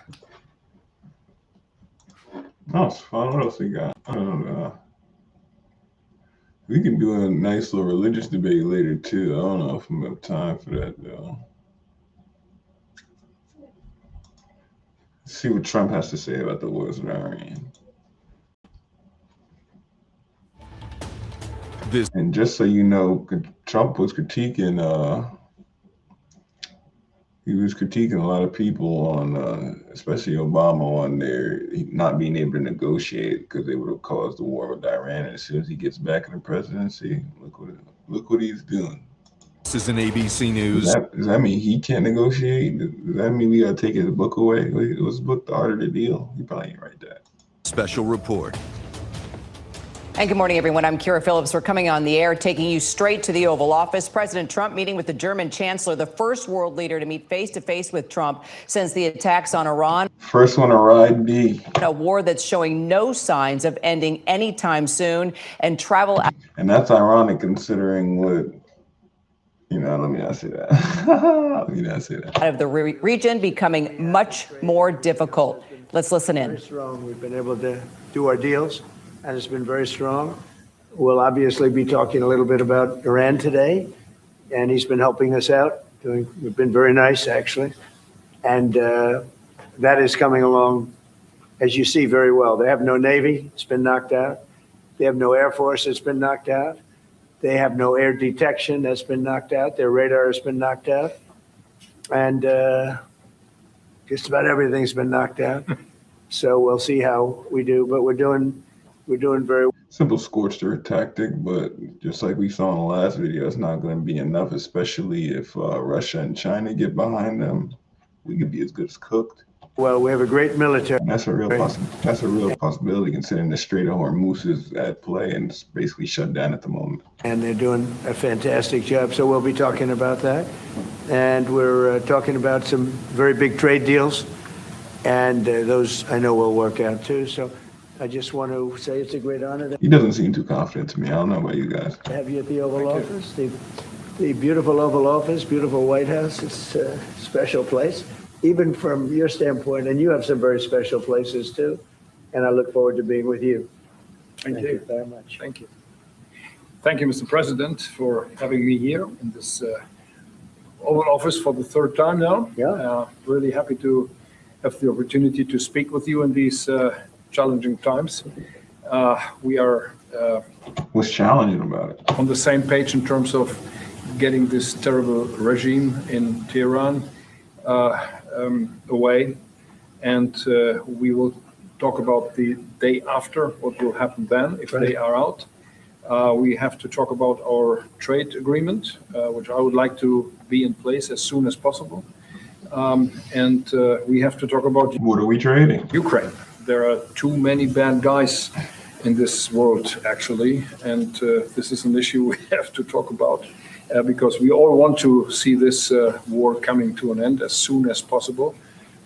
Oh, it's fun. What else we got? I don't know. We can do a nice little religious debate later, too. I don't know if we have time for that, though. Let's see what Trump has to say about the wars with Iran. And just so you know, Trump was critiquing a lot of people on, especially Obama, on their not being able to negotiate because they would have caused the war with Iran. And as soon as he gets back in the presidency, look what he's doing. This is an ABC News. Does that mean he can't negotiate? Does that mean we got to take his book away? What's the book, The Art of the Deal? He probably ain't write that. Special report. And good morning, everyone. I'm Kira Phillips. We're coming on the air, taking you straight to the Oval Office. President Trump meeting with the German chancellor, the first world leader to meet face-to-face with Trump since the attacks on Iran. First one to ride D. A war that's showing no signs of ending anytime soon. And travel. And that's ironic considering what, let me not say that. Out of the region becoming much more difficult. Let's listen in. Very strong. We've been able to do our deals, and it's been very strong. We'll obviously be talking a little bit about Iran today, and he's been helping us out. We've been very nice, actually. And that is coming along, as you see, very well. They have no Navy. It's been knocked out. They have no Air Force. It's been knocked out. They have no air detection. That's been knocked out. Their radar has been knocked out. And just about everything's been knocked out. So we'll see how we do, but we're doing very well. Simple scorched earth tactic, but just like we saw in the last video, it's not going to be enough, especially if Russia and China get behind them. We could be as good as cooked. Well, we have a great military. And that's a real possibility considering the Strait of Hormuz is at play and it's basically shut down at the moment. And they're doing a fantastic job. So we'll be talking about that. And we're talking about some very big trade deals. And those I know will work out too. So I just want to say it's a great honor. He doesn't seem too confident to me. I don't know about you guys. To have you at the Oval Office, the beautiful Oval Office, beautiful White House. It's a special place, even from your standpoint. And you have some very special places too. And I look forward to being with you. Thank you very much. Thank you. Thank you, Mr. President, for having me here in this Oval Office for the third time now. Yeah. Really happy to have the opportunity to speak with you in these challenging times. We are What's challenging about it? on the same page in terms of getting this terrible regime in Tehran away. And we will talk about the day after, what will happen then if they are out. We have to talk about our trade agreement, which I would like to be in place as soon as possible. And we have to talk about What are we trading? Ukraine. There are too many bad guys in this world, actually, and this is an issue we have to talk about because we all want to see this war coming to an end as soon as possible.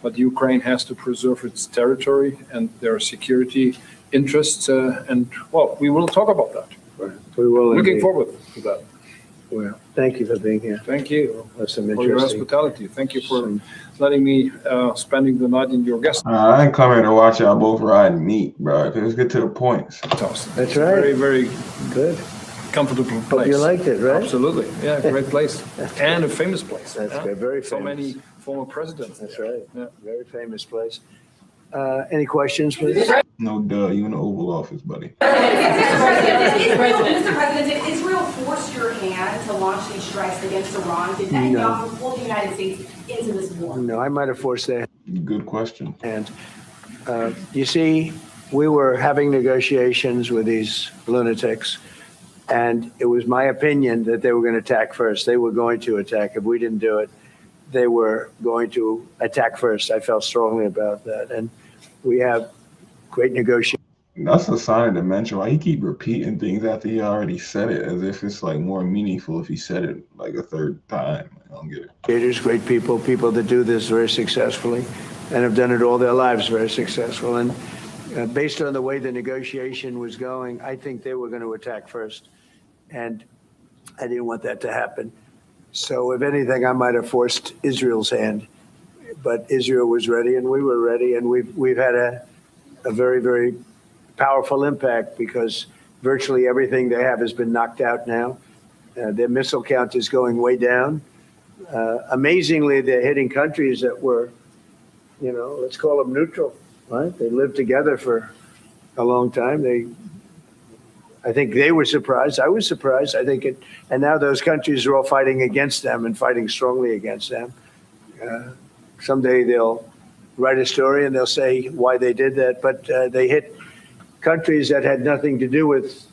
But Ukraine has to preserve its territory and their security interests, and well, we will talk about that. We will. Looking forward to that. Well, thank you for being here. Thank you That's some for your interesting. hospitality. Thank you for letting me spending the night in your guest I ain't come here to watch y'all both ride meat, bro. Let's get to the points. house. That's It's a right. Very, very Good. comfortable place. You liked it, right? Absolutely. Yeah, great place. And a famous place. That's yeah? good. Very So famous. many former presidents. That's there. right. Yeah. Very famous place. Any questions, please? No duh, you in the Oval Office, buddy. Mr. President, did Israel force your hand to launch these strikes against Iran? Did Netanyahu pull the United States into this war? No, I might have forced their Good question. hand. You see, we were having negotiations with these lunatics, and it was my opinion that they were going to attack first. They were going to attack. If we didn't do it, they were going to attack first. I felt strongly about that. And we have great negotiations. That's a sign of dementia. Why he keep repeating things after he already said it, as if it's like more meaningful if he said it like a third time. I don't get it. Great people that do this very successfully and have done it all their lives very successful. And based on the way the negotiation was going, I think they were going to attack first. And I didn't want that to happen. So if anything, I might have forced Israel's hand. But Israel was ready and we were ready. And we've had a very, very powerful impact because virtually everything they have has been knocked out now. Their missile count is going way down. Amazingly, they're hitting countries that were, let's call them neutral, right? They lived together for a long time. I think they were surprised. I was surprised. And now those countries are all fighting against them and fighting strongly against them. Someday they'll write a story and they'll say why they did that, but they hit countries that had nothing to do with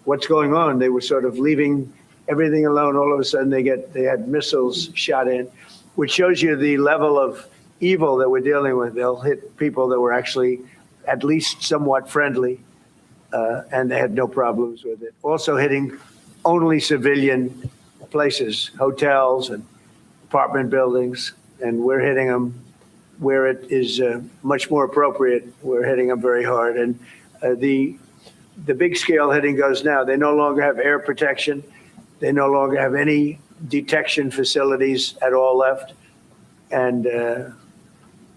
what's going on. They were sort of leaving everything alone. All of a sudden they had missiles shot in, which shows you the level of evil that we're dealing with. They'll hit people that were actually at least somewhat friendly, and they had no problems with it. Also hitting only civilian places, hotels and apartment buildings, and we're hitting them where it is much more appropriate. We're hitting them very hard. And the big scale hitting goes now. They no longer have air protection. They no longer have any detection facilities at all left. And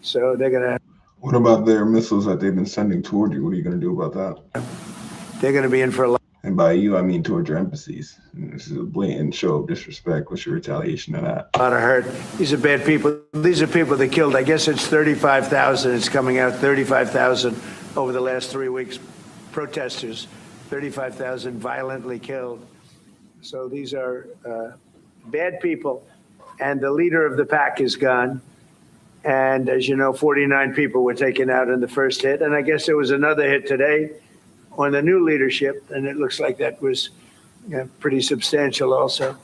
so they're going to. What about their missiles that they've been sending toward you? What are you going to do about that? They're going to be in for a lot. And by you, I mean toward your embassies. And this is a blatant show of disrespect. What's your retaliation to that? A lot of hurt. These are bad people. These are people that killed. I guess it's 35,000. It's coming out 35,000 over the last 3 weeks. Protesters, 35,000 violently killed. So these are bad people. And the leader of the pack is gone. And as you know, 49 people were taken out in the first hit. And I guess there was another hit today on the new leadership. And it looks like that was pretty substantial also.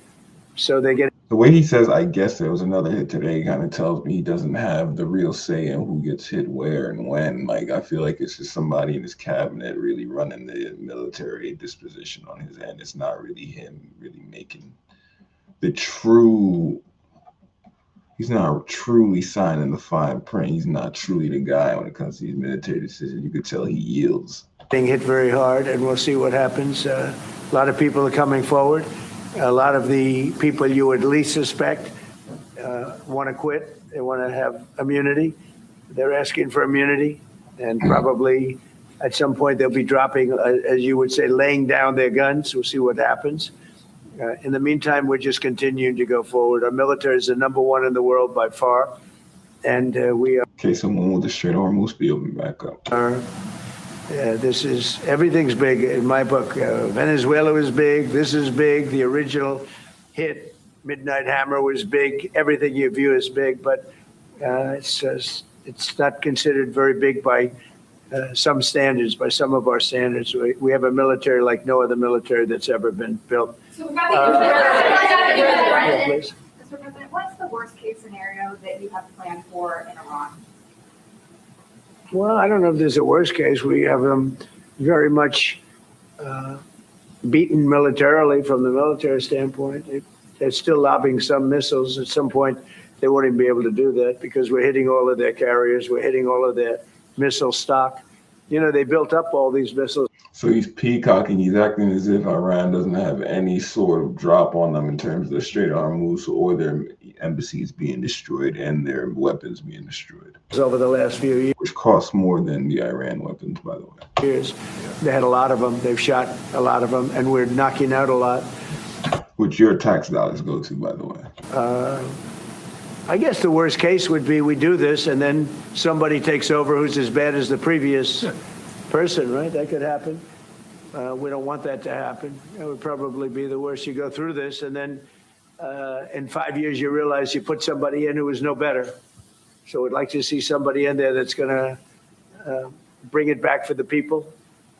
So they get. The way he says, I guess there was another hit today, kind of tells me he doesn't have the real say in who gets hit where and when. Like, I feel like it's just somebody in his cabinet really running the military disposition on his end. It's not really him really making the true. He's not truly signing the fine print. He's not truly the guy when it comes to these military decisions. You could tell he yields. Being hit very hard, and we'll see what happens. A lot of people are coming forward. A lot of the people you would least suspect want to quit. They want to have immunity. They're asking for immunity, and probably at some point they'll be dropping, as you would say, laying down their guns. We'll see what happens. In the meantime, we're just continuing to go forward. Our military is the #1 in the world by far, and we are. Okay, someone with the straight arm moose be open back up. Everything's big in my book. Venezuela was big. This is big. The original hit, Midnight Hammer, was big. Everything you view is big, but it's not considered very big by some standards, by some of our standards. We have a military like no other military that's ever been built. So we've got the Yeah, please. Mr. President, what's the worst case scenario that you have planned for in Iran? Well, I don't know if there's a worst case. We have them very much beaten militarily from the military standpoint. They're still lobbing some missiles. At some point, they won't even be able to do that because we're hitting all of their carriers. We're hitting all of their missile stock. You know, they built up all these missiles. So he's peacocking. He's acting as if Iran doesn't have any sort of drop on them in terms of their straight arm moves or their embassies being destroyed and their weapons being destroyed. Over the last few years. Which costs more than the Iran weapons, by the way. They had a lot of them. They've shot a lot of them, and we're knocking out a lot. Which your tax dollars go to, by the way. I guess the worst case would be we do this, and then somebody takes over who's as bad as the previous person, right? That could happen. We don't want that to happen. It would probably be the worst. You go through this, and then in 5 years, you realize you put somebody in who was no better. So we'd like to see somebody in there that's going to bring it back for the people.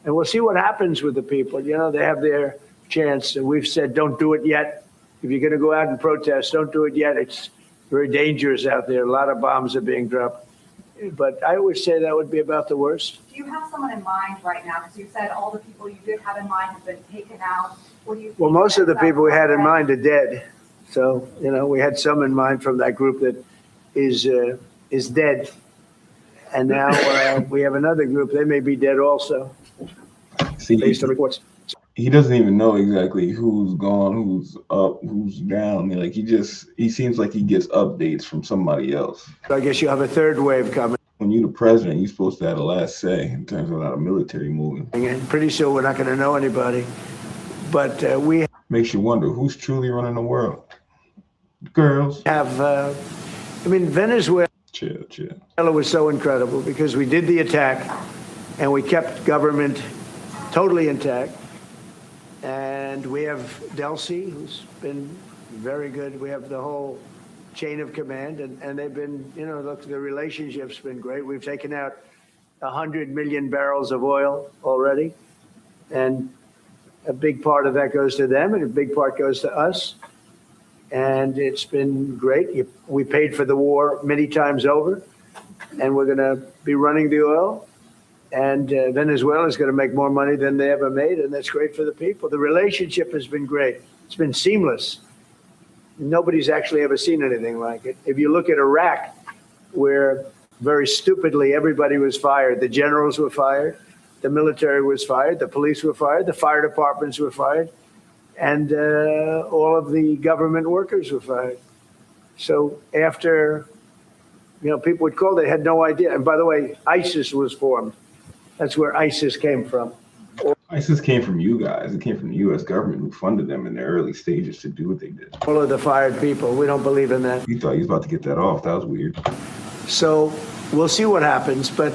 And we'll see what happens with the people. You know, they have their chance. And we've said, don't do it yet. If you're going to go out and protest, don't do it yet. It's very dangerous out there. A lot of bombs are being dropped. But I would say that would be about the worst. Do you have someone in mind right now? Because you said all the people you did have in mind have been taken out. What do you think? Well, most of the people we had in mind are dead. So, you know, we had some in mind from that group that is dead. And now we have another group. They may be dead also, See, based on reports. he doesn't even know exactly who's gone, who's up, who's down. Like he seems like he gets updates from somebody else. So I guess you have a third wave coming. When you're the president, you're supposed to have the last say in terms of how the military moving. And pretty soon we're not going to know anybody. But we Makes you wonder who's truly running the world. Girls. have, I mean, Venezuela Chill. was so incredible because we did the attack and we kept government totally intact. And we have Delcy, who's been very good. We have the whole chain of command, and they've been, you know, look, the relationship's been great. We've taken out 100 million barrels of oil already, and a big part of that goes to them, and a big part goes to us. And it's been great. We paid for the war many times over, and we're going to be running the oil. And Venezuela is going to make more money than they ever made, and that's great for the people. The relationship has been great. It's been seamless. Nobody's actually ever seen anything like it. If you look at Iraq, where very stupidly everybody was fired, the generals were fired, the military was fired, the police were fired, the fire departments were fired, and all of the government workers were fired. So after, you know, people would call, they had no idea. And by the way, ISIS was formed. That's where ISIS came from. ISIS came from you guys. It came from the U.S. government who funded them in the early stages to do what they did. All of the fired people. We don't believe in that. You thought you was about to get that off. That was weird. So we'll see what happens. But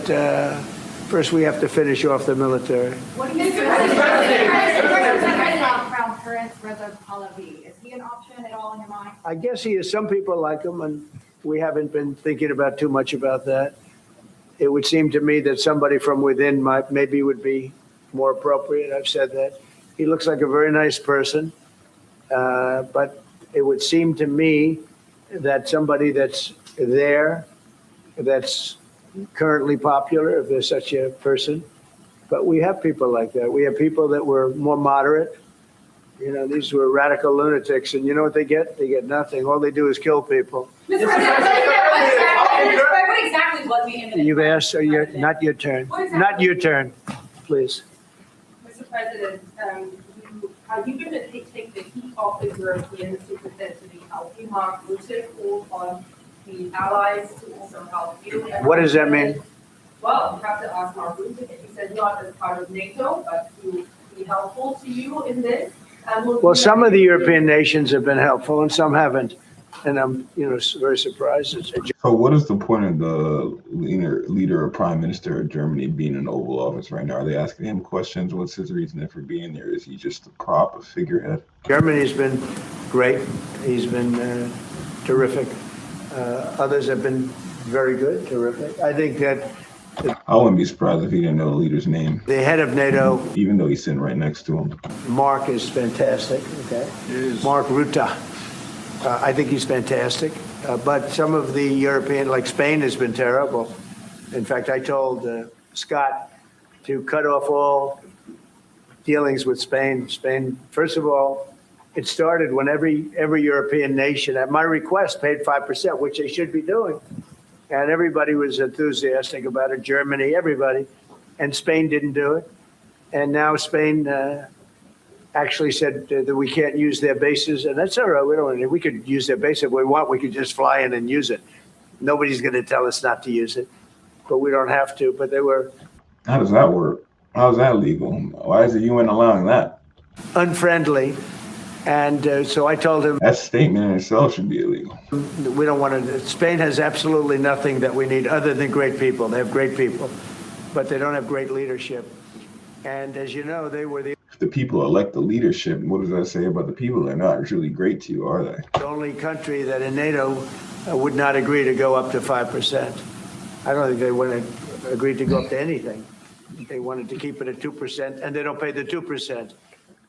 first, we have to finish off the military. What do you think about Crown Prince Reza Pahlavi? Is he an option at all in your mind? I guess he is. Some people like him, and we haven't been thinking about too much about that. It would seem to me that somebody from within maybe would be more appropriate. I've said that. He looks like a very nice person, but it would seem to me that somebody that's there, that's currently popular, if there's such a person. But we have people like that. We have people that were more moderate. You know, these were radical lunatics, and you know what they get? They get nothing. All they do is kill people. Mr. President, what exactly was the imminent? You've asked, or not your turn. Not your turn, please. Mr. President, are you going to take the heat off the European superintendent to be helping Mark Rutte call on the allies to also help you? What does that mean? Well, you have to ask Mark Rutte. He said not as part of NATO, but to be helpful to you in this. Well, some of the European nations have been helpful and some haven't. And I'm, you know, very surprised. So what is the point of the leader or prime minister of Germany being in the Oval Office right now? Are they asking him questions? What's his reason for being there? Is he just a prop, a figurehead? Germany's been great. He's been terrific. Others have been very good, terrific. I think that I wouldn't be surprised if he didn't know the leader's name. the head of NATO, Even though he's sitting right next to him. Mark, is fantastic. Okay, Mark Rutte. I think he's fantastic. But some of the European, like Spain, has been terrible. In fact, I told Scott to cut off all dealings with Spain. Spain, first of all, it started when every European nation, at my request, paid 5%, which they should be doing. And everybody was enthusiastic about it, Germany, everybody. And Spain didn't do it. And now Spain actually said that we can't use their bases. And that's all right. We could use their base if we want. We could just fly in and use it. Nobody's going to tell us not to use it. But we don't have to. But they were. How does that work? How is that legal? Why is the UN allowing that? Unfriendly. And so I told him. That statement in itself should be illegal. We don't want to. Spain has absolutely nothing that we need other than great people. They have great people. but they don't have great leadership. And as you know, they were the If the people elect the leadership, what does that say about the people? They're not really great to you, are they? only country that in NATO would not agree to go up to 5%. I don't think they would have agreed to go up to anything. They wanted to keep it at 2%, and they don't pay the 2%.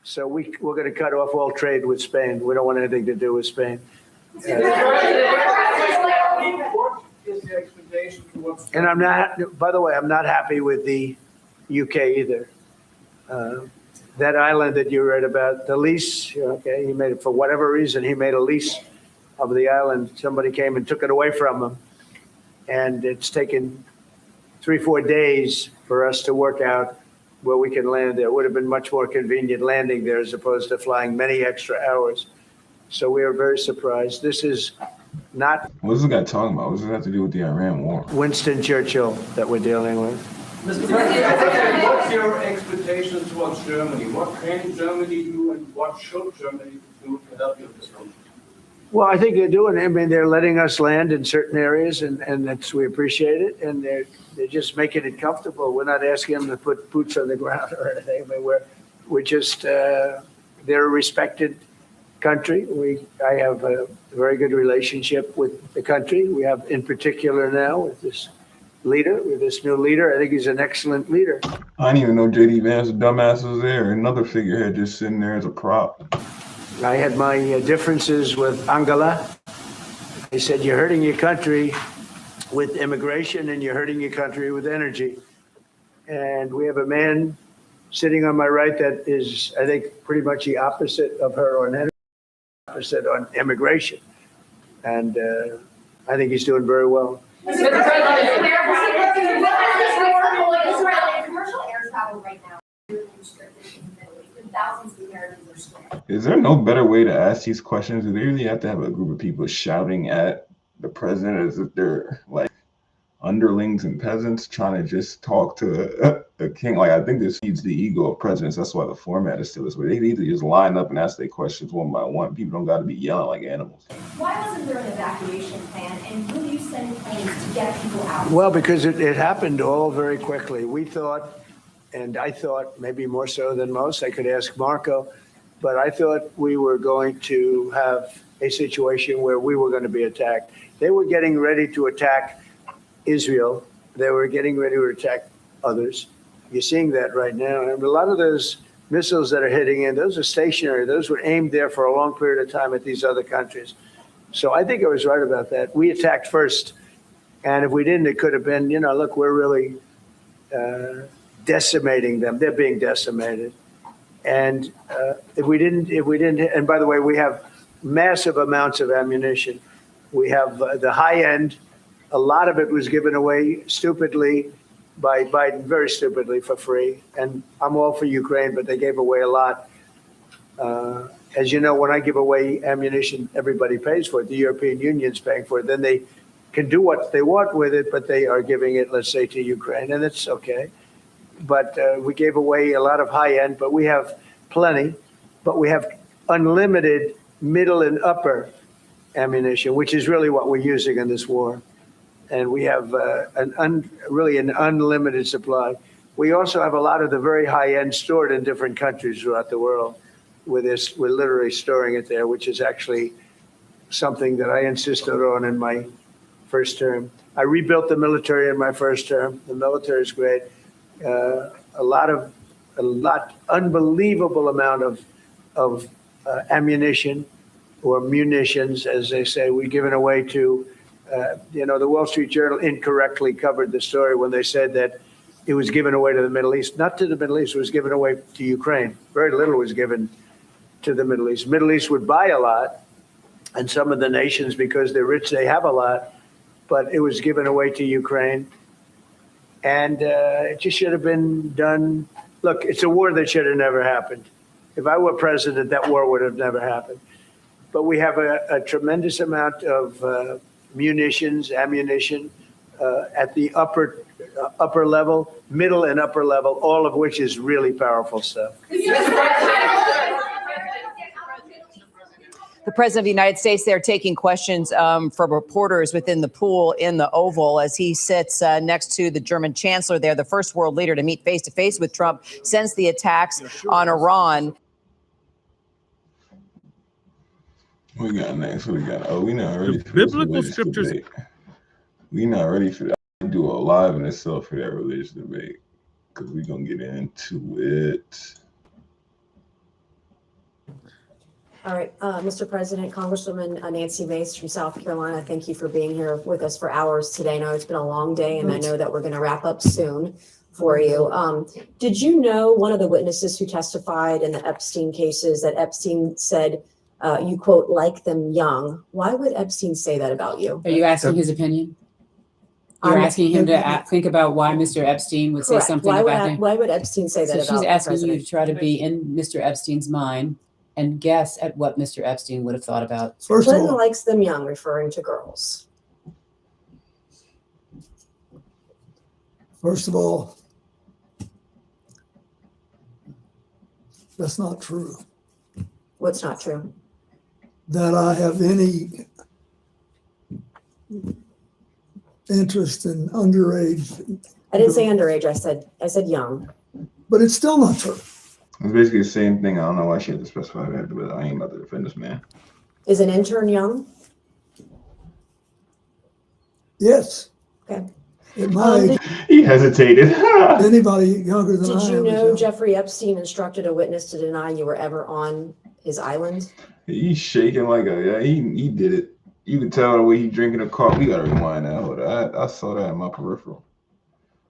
So we're going to cut off all trade with Spain. We don't want anything to do with Spain. And I'm not, by the way, I'm not happy with the UK either. That island that you read about, the lease, okay, he made it for whatever reason, he made a lease of the island. Somebody came and took it away from him. And it's taken 3-4 days for us to work out where we can land there. It would have been much more convenient landing there as opposed to flying many extra hours. So we are very surprised. This is not What's this guy talking about? What does it have to do with the Iran war? Winston Churchill that we're dealing with. Mr. President, what's your expectation towards Germany? What can Germany do and what should Germany do to help you with this conflict? Well, I think they're doing it. I mean, they're letting us land in certain areas, and that's, we appreciate it. And they're just making it comfortable. We're not asking them to put boots on the ground or anything. I mean, we're just, they're a respected country. I have a very good relationship with the country. We have, in particular now, with this leader, with this new leader. I think he's an excellent leader. I didn't even know J.D. Vance's dumbass was there. Another figurehead just sitting there as a prop. I had my differences with Angela. They said, you're hurting your country with immigration and you're hurting your country with energy. And we have a man sitting on my right that is, I think, pretty much the opposite of her on energy, opposite on immigration. And I think he's doing very well. Mr. President, commercial air travel right now is restricted in the Middle East, and thousands of Americans are stranded. Is there no better way to ask these questions? Do they really have to have a group of people shouting at the president as if they're like underlings and peasants trying to just talk to the king? Like, I think this feeds the ego of presidents. That's why the format is still this way. They need to just line up and ask their questions one by one. People don't got to be yelling like animals. Why wasn't there an evacuation plan, and will you send planes to get people out? Well, because it happened all very quickly. We thought, and I thought maybe more so than most, I could ask Marco, but I thought we were going to have a situation where we were going to be attacked. They were getting ready to attack Israel. They were getting ready to attack others. You're seeing that right now. And a lot of those missiles that are hitting in, those are stationary. Those were aimed there for a long period of time at these other countries. So I think I was right about that. We attacked first. And if we didn't, it could have been, look, we're really decimating them. They're being decimated. And if we didn't, and by the way, we have massive amounts of ammunition. We have the high end. A lot of it was given away stupidly by Biden, very stupidly, for free. And I'm all for Ukraine, but they gave away a lot. As you know, when I give away ammunition, everybody pays for it. The European Union's paying for it. Then they can do what they want with it, but they are giving it, let's say, to Ukraine, and it's okay. But we gave away a lot of high end, but we have plenty. But we have unlimited middle and upper ammunition, which is really what we're using in this war. And we have really an unlimited supply. We also have a lot of the very high end stored in different countries throughout the world. We're literally storing it there, which is actually something that I insisted on in my first term. I rebuilt the military in my first term. The military is great. Unbelievable amount of ammunition or munitions, as they say, we've given away to, the Wall Street Journal incorrectly covered the story when they said that it was given away to the Middle East. Not to the Middle East, it was given away to Ukraine. Very little was given to the Middle East. Middle East would buy a lot, and some of the nations, because they're rich, they have a lot, but it was given away to Ukraine. And it just should have been done. Look, it's a war that should have never happened. If I were president, that war would have never happened. But we have a tremendous amount of munitions, ammunition at the upper level, middle and upper level, all of which is really powerful stuff. The president of the United States there taking questions from reporters within the pool in the Oval as he sits next to the German chancellor there, the first world leader to meet face to face with Trump since the attacks on Iran. What we got next? What we got? Oh, we not ready for this biblical religious scriptures. debate. We not ready for that. I do a live in itself for that religious debate because we're gonna get into it. All right, Mr. President, Congresswoman Nancy Mace from South Carolina, thank you for being here with us for hours today. I know it's been a long day, and I know that we're going to wrap up soon for you. Did you know one of the witnesses who testified in the Epstein cases that Epstein said, you quote, like them young? Why would Epstein say that about you? Are you asking his opinion? You're asking him to think about why Mr. Epstein would say something about him? Why would Epstein say that about So she's asking you president? to try to be in Mr. Epstein's mind and guess at what Mr. Epstein would have thought about. Clinton likes them young, referring to girls. First of all, that's not true. What's not true? That I have any interest in underage. I didn't say underage. I said young. But it's still not true. It's basically the same thing. I don't know why she had to specify that, but I ain't about to defend this man. Is an intern young? Yes. Okay. At my age, He hesitated. anybody younger than I am. Did you is know young. Jeffrey Epstein instructed a witness to deny you were ever on his island? He's shaking like he did it. You can tell the way he drinking a coffee. We gotta rewind that. Hold on. I saw that in my peripheral.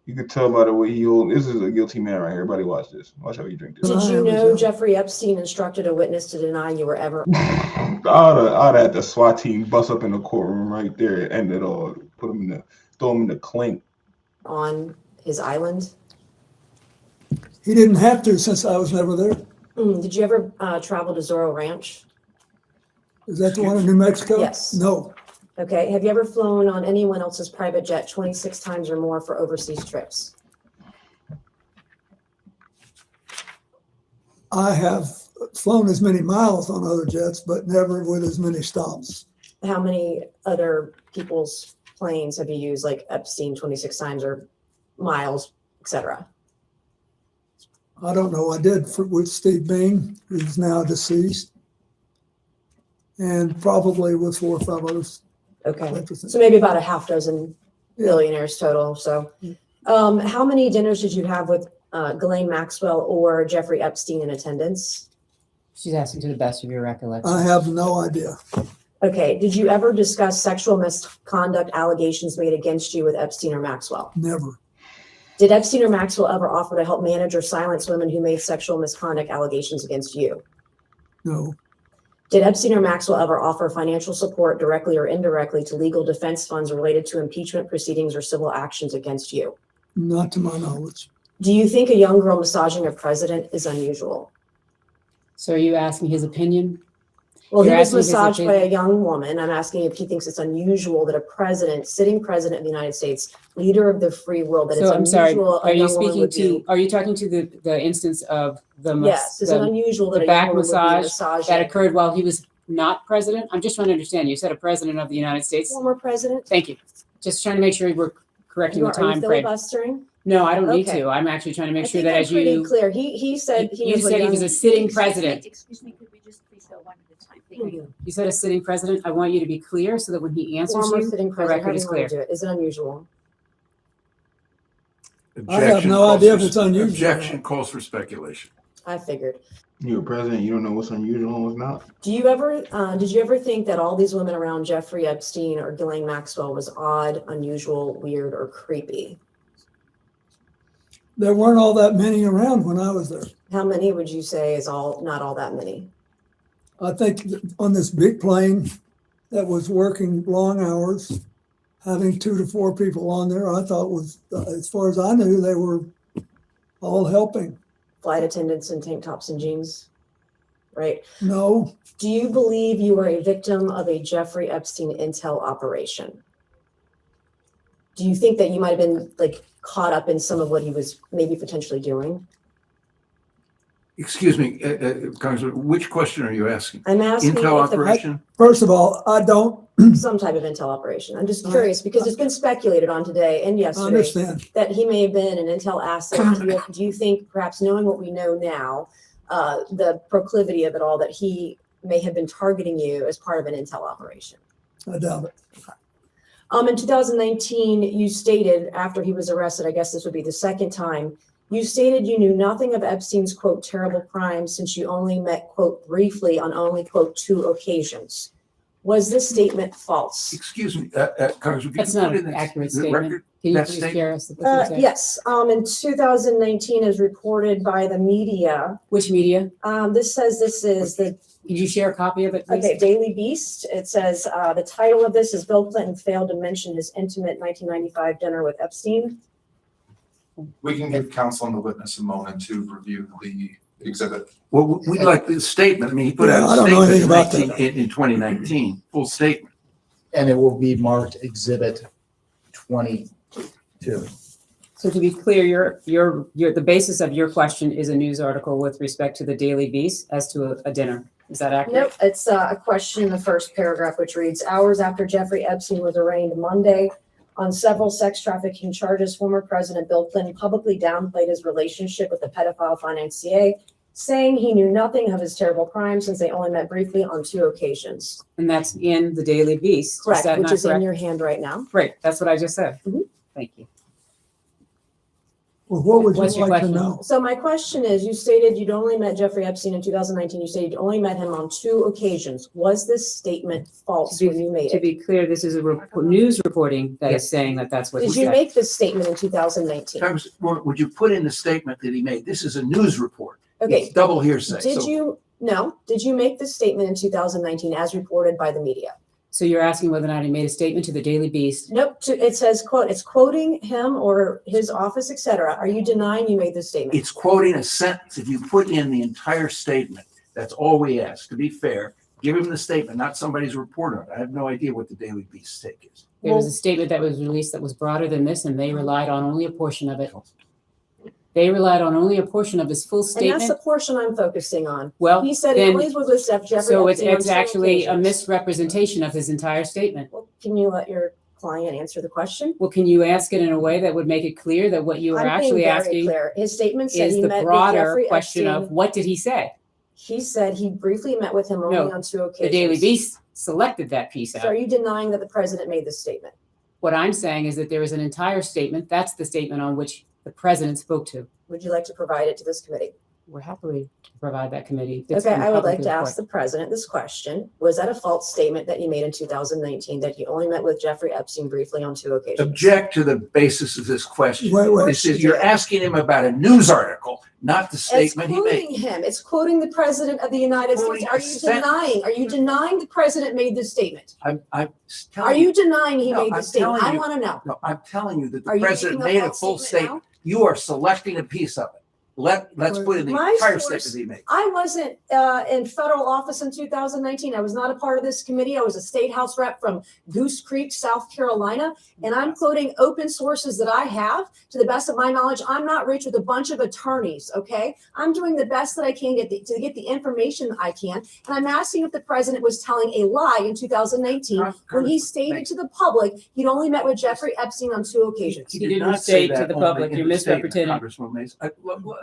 You could tell by the way he hold. This is a guilty man right here. Everybody watch this. Watch how he drink this. Did you know Jeffrey Epstein instructed a witness to deny you were ever I'd have the SWAT team bust up in the courtroom right there and end it all. Throw him in the clink. on his island? He didn't have to since I was never there. Did you ever travel to Zorro Ranch? Is that the one in New Mexico? Yes. No. Okay. Have you ever flown on anyone else's private jet 26 times or more for overseas trips? I have flown as many miles on other jets, but never with as many stops. How many other people's planes have you used, like Epstein 26 times or miles, etc.? I don't know. I did with Steve Bing, who's now deceased, and probably with 4 or 5 others. Okay. So maybe about a half dozen billionaires total. So how many dinners did you have with Ghislaine Maxwell or Jeffrey Epstein in attendance? She's asking to the best of your recollection. I have no idea. Okay. Did you ever discuss sexual misconduct allegations made against you with Epstein or Maxwell? Never. Did Epstein or Maxwell ever offer to help manage or silence women who made sexual misconduct allegations against you? No. Did Epstein or Maxwell ever offer financial support directly or indirectly to legal defense funds related to impeachment proceedings or civil actions against you? Not to my knowledge. Do you think a young girl massaging a president is unusual? So are you asking his opinion? Well, he You're was asking his massaged by opinion? a young woman. I'm asking if he thinks it's unusual that a president, sitting president of the United States, leader of the free world, that it's So I'm sorry, unusual. are you speaking to, are you talking to the instance of the Yes, is it unusual that the a young back woman would be massage massaged? that occurred while he was not president? I'm just trying to understand. You said a president of the United States. Former president? Thank you. Just trying to make sure we're correcting the Are you time frame. filibustering? No, I don't need Okay. to. I'm actually trying to make I sure think that I'm as pretty you, clear. He said you was a said he was young- a sitting president. Excuse me, could we just please go one at a time? Thank you. You said a sitting president. I want you to be clear so that when he answers Former you, sitting the president, how record do is you want to clear. do it? Is it unusual? I have no idea if it's unusual. Objection calls for speculation. I figured. You're a president. You don't know what's unusual and what's not. Did you ever think that all these women around Jeffrey Epstein or Ghislaine Maxwell was odd, unusual, weird, or creepy? There weren't all that many around when I was there. How many would you say is not all that many? I think on this big plane that was working long hours, having 2 to 4 people on there, I thought was, as far as I knew, they were all helping. Flight attendants in tank tops and jeans, right? No, Do you believe you were a victim of a Jeffrey Epstein intel operation? Do you think that you might have been like caught up in some of what he was maybe potentially doing? Excuse me, Congressman, which question are you asking? I'm asking Intel if the operation? First of all, I don't, some type of intel operation. I'm just curious because it's been speculated on today and I yesterday understand. that he may have been an intel asset. Do you think, perhaps knowing what we know now, the proclivity of it all, that he may have been targeting you as part of an intel operation? I doubt it. In 2019, you stated after he was arrested, I guess this would be the second time, you stated you knew nothing of Epstein's, quote, terrible crimes since you only met, quote, briefly on only, quote, 2 occasions. Was this statement false? Excuse me, Congressman. That's not an accurate statement. Can you please share us what you said? Yes, in 2019, as reported by the media. Which media? This says this is the. Could you share a copy of it, please? Okay, Daily Beast. It says the title of this is Bill Clinton failed to mention his intimate 1995 dinner with Epstein. We can give counsel and the witness a moment to review the exhibit. Well, we'd like the statement. I mean, he put Yeah, out I a don't know anything about statement in 2019, full statement. And it will be marked Exhibit 22. So to be clear, the basis of your question is a news article with respect to the Daily Beast as to a dinner. Is that accurate? Nope, it's a question in the first paragraph, which reads, hours after Jeffrey Epstein was arraigned Monday on several sex trafficking charges, former President Bill Clinton publicly downplayed his relationship with the pedophile financier, saying he knew nothing of his terrible crimes since they only met briefly on 2 occasions. And that's in the Daily Beast. Correct, that which not is in correct? your hand right now. Great, that's what I just said. Mhm. Thank you. Well, what would What's you your like to question? know? So my question is, you stated you'd only met Jeffrey Epstein in 2019. You stated you'd only met him on 2 occasions. Was this statement false when you made To it? be clear, this is a news reporting that is saying that that's what he Did you said. make this statement in 2019? Congressman, would you put in the statement that he made? This is a news report. Okay. It's double hearsay. Did So you make this statement in 2019 as reported by the media? So you're asking whether or not he made a statement to the Daily Beast? Nope, it says, quote, it's quoting him or his office, et cetera. Are you denying you made this statement? it's quoting a sentence. If you put in the entire statement, that's all we ask. To be fair, give him the statement, not somebody's report on it. I have no idea what the Daily Beast take is. There was a statement that was released that was broader than this, and they relied on only a portion of it. They relied on only a portion of his full And that's statement. the portion I'm focusing on. Well, He said he then- only was with Jeffrey So Epstein on it's 2 actually a occasions. misrepresentation of his entire statement. Well, can you let your client answer the question? Well, can you ask it in a way that would make it clear that what you are I'm being actually very asking clear. His statement said is he the met with broader Jeffrey question of Epstein. what did he say? He said he briefly met with him only No, on 2 occasions. The Daily Beast selected that piece So are out. you denying that the president made this statement? What I'm saying is that there is an entire statement. That's the statement on which the president spoke to. Would you like to provide it to this committee? We're happy to provide that committee. It's Okay, been I would like publicly to ask the president this question. Was that a false statement that you made in 2019 that you only met with Jeffrey Epstein briefly on 2 occasions? Object to the basis of this question. Wait. This is, you're asking him about a news article, not the It's statement he quoting made. him. It's quoting the president of the United Quoting States. Are a you sentence. denying the president made this statement? I'm Are telling you denying he No, made I'm this statement? telling I you. want to know. No, I'm telling you that Are the you president making a made a false full statement statement. You are selecting a piece of it. Let's put in the My entire source- statement he made. I wasn't in federal office in 2019. I was not a part of this committee. I was a state house rep from Goose Creek, South Carolina, and I'm quoting open sources that I have. To the best of my knowledge, I'm not rich with a bunch of attorneys, okay? I'm doing the best that I can to get the information I can, and I'm asking if the president was telling a lie in 2019 when he stated to the public he'd only met with Jeffrey Epstein on 2 occasions. He didn't say to the public, you're misrepresenting. Congresswoman Mays.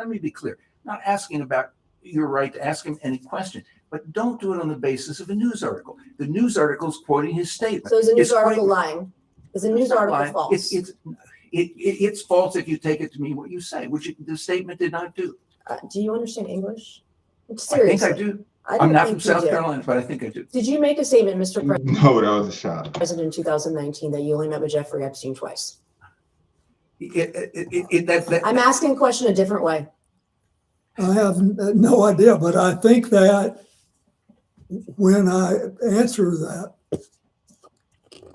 Let me be clear. Not asking about your right to ask him any question, but don't do it on the basis of a news article. The news article is quoting his statement. So is a news It's article quoting- lying? Is a news It's not article lying. false? It's false if you take it to mean what you say, which the statement did not do. Do you understand English? I think Seriously. I do. I I'm don't not from think you South do. Carolina, but I think I do. Did you make a statement, Mr. No, that was a shot. President, in 2019 that you only met with Jeffrey Epstein twice? I'm asking a question a different way. I have no idea, but I think that when I answer that,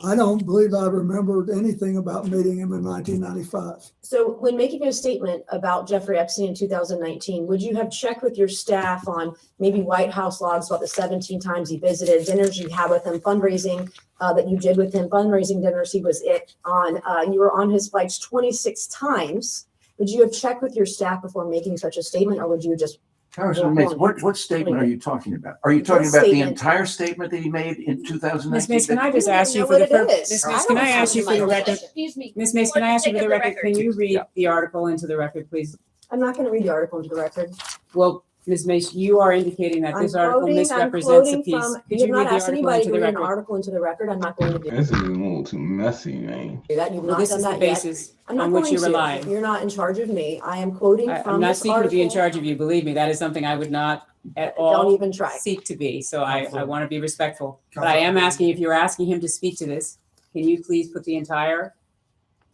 I don't believe I remembered anything about meeting him in 1995. So when making a statement about Jeffrey Epstein in 2019, would you have checked with your staff on maybe White House logs about the 17 times he visited, dinners you had with him, fundraising that you did with him, fundraising dinners he was on, you were on his flights 26 times. Would you have checked with your staff before making such a statement, or would you just Congressman Mace, what statement are you talking about? Are you talking about the entire statement that he made in 2019? Ms. Mace, can I just ask you for the Ms. Mace, can I ask you for the record? Excuse me. Ms. Mace, can I ask you for the record? Can you read the article into the record, please? I'm not going to read the article into the record. Well, Ms. Mace, you are indicating that this article misrepresents the piece. Could you read the article into the An record? article into the record. I'm not going to do This is a little too messy, man. that. You've Well, not this done is the that yet. basis I'm not on which going you're to. relying. You're not in charge of me. I am quoting I'm from not this seeking to be in article. charge of you. Believe me, that is something I would not at Don't all even try. seek to be. So I want to be respectful. But I Counselor- am asking, if you're asking him to speak to this, can you please put the entire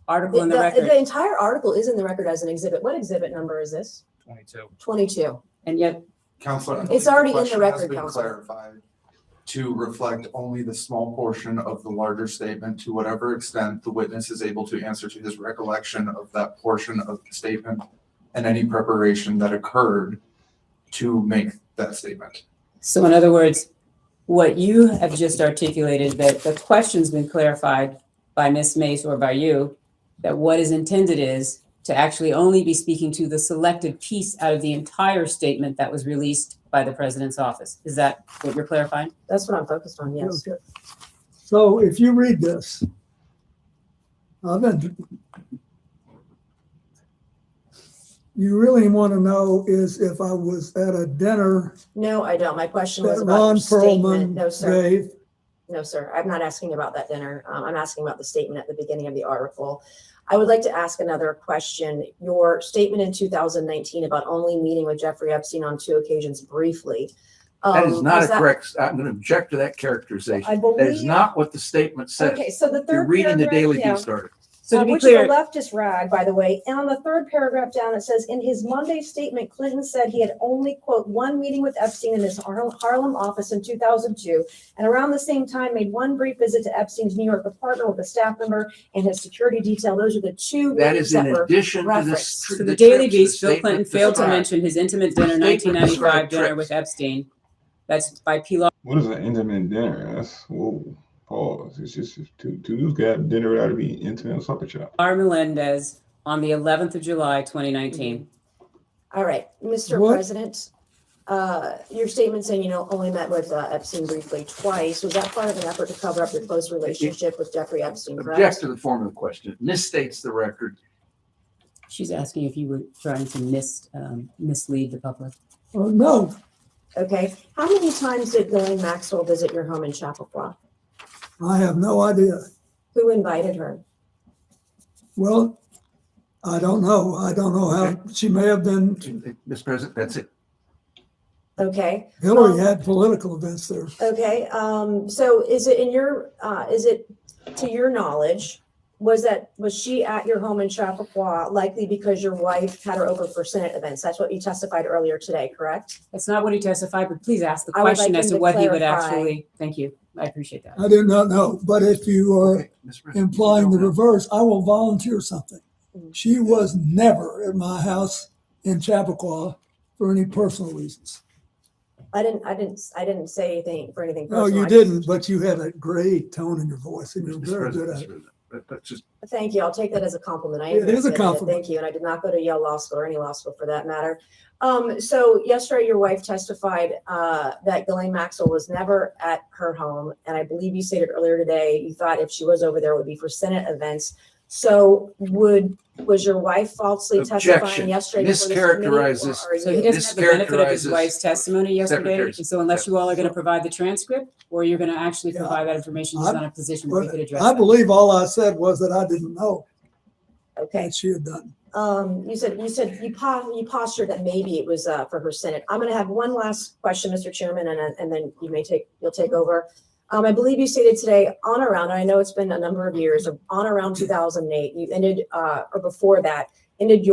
article in the record? The entire article is in the record as an exhibit. What exhibit number is this? 22. And yet, Counselor, I It's believe the already in the question record, has been Counselor. clarified to reflect only the small portion of the larger statement, to whatever extent the witness is able to answer to his recollection of that portion of the statement and any preparation that occurred to make that statement. so in other words, what you have just articulated, that the question's been clarified by Ms. Mace or by you, that what is intended is to actually only be speaking to the selected piece out of the entire statement that was released by the president's office. Is that what you're clarifying? That's what I'm focused on, yes. Okay. So if you read this, you really want to know is if I was at a dinner No, I don't. My question was that about Ron your statement. Perlman No, sir. gave. No, sir. I'm not asking about that dinner. I'm asking about the statement at the beginning of the article. I would like to ask another question. Your statement in 2019 about only meeting with Jeffrey Epstein on 2 occasions briefly. That is not was a correct, I'm going to object to that characterization. I That is believe- not what the statement says. Okay, so the You're third reading the paragraph Daily down, Beast article. So to be which clear, is a leftist rag, by the way. And on the third paragraph down, it says, in his Monday statement, Clinton said he had only, quote, one meeting with Epstein in his Harlem office in 2002, and around the same time made one brief visit to Epstein's New York apartment with a staff member and his security detail. Those are the two That meetings is in that were addition to referenced. this. so the Daily Beast, Bill statement Clinton failed to described. mention his intimate dinner, The statement 1995 described dinner trips. with Epstein. That's by Pilar. What is an intimate dinner? That's whoa. Pause. It's just two dudes got dinner without it being intimate supper shop. Melendez on the 11th of July, 2019. All right, Mr. What? President, your statement saying you only met with Epstein briefly twice, was that part of an effort to cover up your close relationship with Jeffrey Epstein, Object correct? to the form of the question. It misstates the record. She's asking if you were trying to mislead the public. No, Okay, how many times did Ghislaine Maxwell visit your home in Chappaqua? I have no idea. Who invited her? Well, I don't know. I don't know how, she may have been, Mr. President, that's it. Okay, Hillary had political events there. okay, so is it is it to your knowledge, was she at your home in Chappaqua likely because your wife had her over for Senate events? That's what you testified earlier today, correct? That's not what he testified, but please ask the I would question like as him to to what he would clarify. actually, thank you. I appreciate that. I did not know, but if you are Okay, Mr. President, implying the you don't know. reverse, I will volunteer something. She was never at my house in Chappaqua for any personal reasons. I didn't say anything for anything No, personal. you I didn't, but you had a great tone in your voice and you're Mr. very good President, at Mr. it. President, that's just, Thank you. I'll take that as a compliment. I It is a admit compliment. Thank you. And I did not go to Yale Law School or any law school for that matter. So yesterday, your wife testified that Ghislaine Maxwell was never at her home. And I believe you stated earlier today, you thought if she was over there, it would be for Senate events. So was your wife falsely testifying Objection. yesterday? before this committee, Mischaracterizes- or are So he you- doesn't have the benefit of his Mischaracterizes wife's testimony yesterday. Secretary's And so unless you all are going to provide the transcript, or you're going to actually Yeah. provide that information, he's not in a position where he could address I that. believe all I said was that I didn't know Okay. that she had done. You said you postured that maybe it was for her Senate. I'm going to have one last question, Mr. Chairman, and then you'll take over. I believe you stated today on around, I know it's been a number of years, on around 2008, you ended, or before that, ended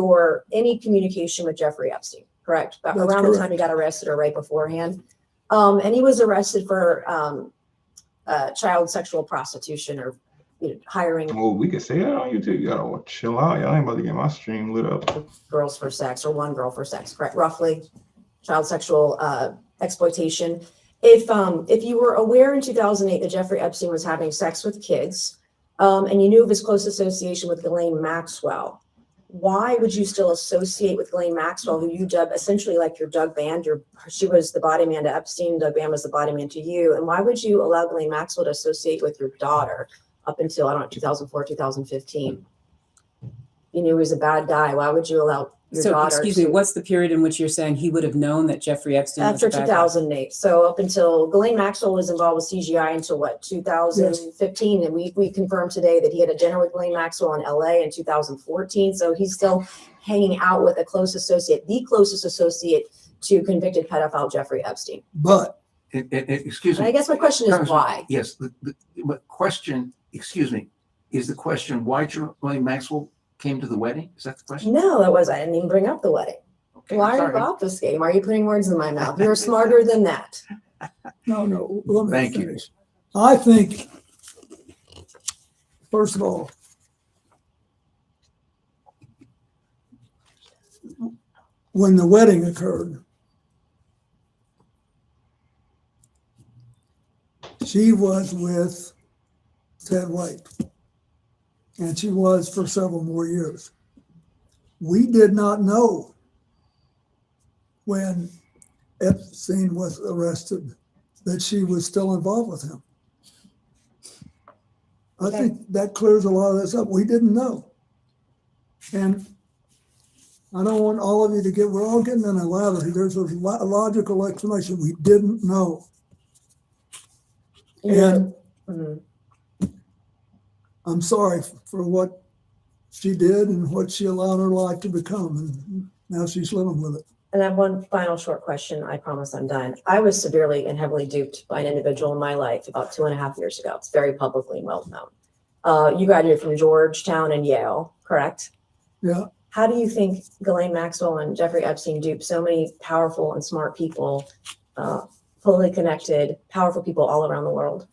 any communication with Jeffrey Epstein, correct? That's Around the correct. time he got arrested or right beforehand. And he was arrested for child sexual prostitution or hiring Well, we can say that on YouTube. You gotta chill out. Y'all ain't about to get my stream lit up. girls for sex or one girl for sex, correct? Roughly, child sexual exploitation. If you were aware in 2008 that Jeffrey Epstein was having sex with kids, and you knew of his close association with Ghislaine Maxwell, why would you still associate with Ghislaine Maxwell, who you dub essentially like your Doug Band? She was the body man to Epstein, Doug Band was the body man to you. And why would you allow Ghislaine Maxwell to associate with your daughter up until, I don't know, 2004, 2015? You knew he was a bad guy. Why would you allow your daughter? Excuse me, what's the period in which you're saying he would have known that Jeffrey Epstein was After a bad guy? 2008. So up until Ghislaine Maxwell was involved with CGI until what, 2015? Yes. And we confirmed today that he had a dinner with Ghislaine Maxwell in LA in 2014. So he's still hanging out with a close associate, the closest associate to convicted pedophile Jeffrey Epstein. But, excuse me. And I guess my question is why? Yes, the question, excuse me, is the question why Ghislaine Maxwell came to the wedding? Is that the question? No, that was, I didn't even bring up the wedding. Okay, why are you obfuscating? Why are you putting words in my mouth? You're smarter than that. No, let me Thank finish. I think, first of all, when the wedding occurred, she was with Ted White, and she was for several more years. We did not know when Epstein was arrested that she was still involved with him. I think that clears a lot of this up. We didn't know. And I don't want all of you to get, we're all getting in a lather. There's a logical explanation. We didn't know. And I'm sorry for what she did and what she allowed her life to become. And now she's living with it. And I have one final short question. I promise I'm done. I was severely and heavily duped by an individual in my life about 2.5 years ago. It's very publicly well known. You graduated from Georgetown and Yale, correct? Yeah. How do you think Ghislaine Maxwell and Jeffrey Epstein duped so many powerful and smart people, fully connected, powerful people all around the world?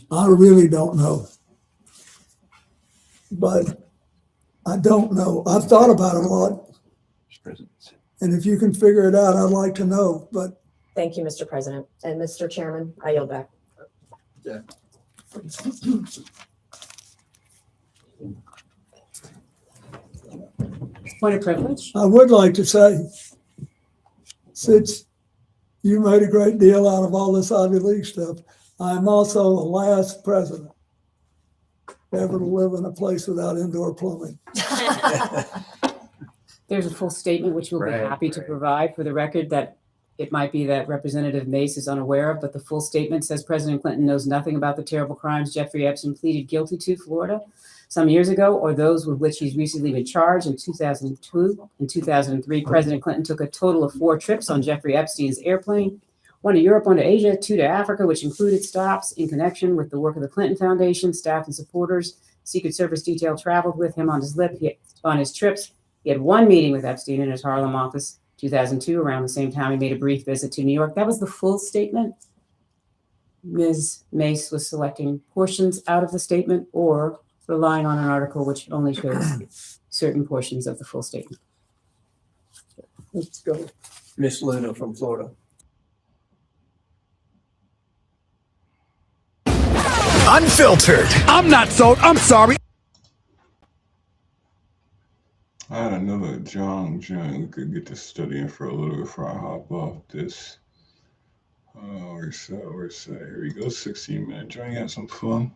I really don't know. But I don't know. I've thought about it a lot. And if you can figure it out, I'd like to know. But thank you, Mr. President. And Mr. Chairman, I yield back. Yeah. Point of privilege. I would like to say, since you made a great deal out of all this Ivy League stuff, I'm also the last president ever to live in a place without indoor plumbing. There's a full statement which we'll be happy to provide for the record that it might be that Representative Mace is unaware of, but the full statement says President Clinton knows nothing about the terrible crimes Jeffrey Epstein pleaded guilty to Florida some years ago, or those with which he's recently been charged. In 2002 and 2003, President Clinton took a total of 4 trips on Jeffrey Epstein's airplane, 1 to Europe, 1 to Asia, 2 to Africa, which included stops in connection with the work of the Clinton Foundation, staff and supporters. Secret Service detail traveled with him on his trips. He had 1 meeting with Epstein in his Harlem office, 2002. Around the same time, he made a brief visit to New York. That was the full statement. Ms. Mace was selecting portions out of the statement or relying on an article which only shows certain portions of the full statement. Let's go. Miss Luna from Florida. Unfiltered. I'm not sold. I'm sorry. I had another John joint we could get to studying for a little before I hop off this. Where's that? Here we go. 16-minute joint. Have some fun.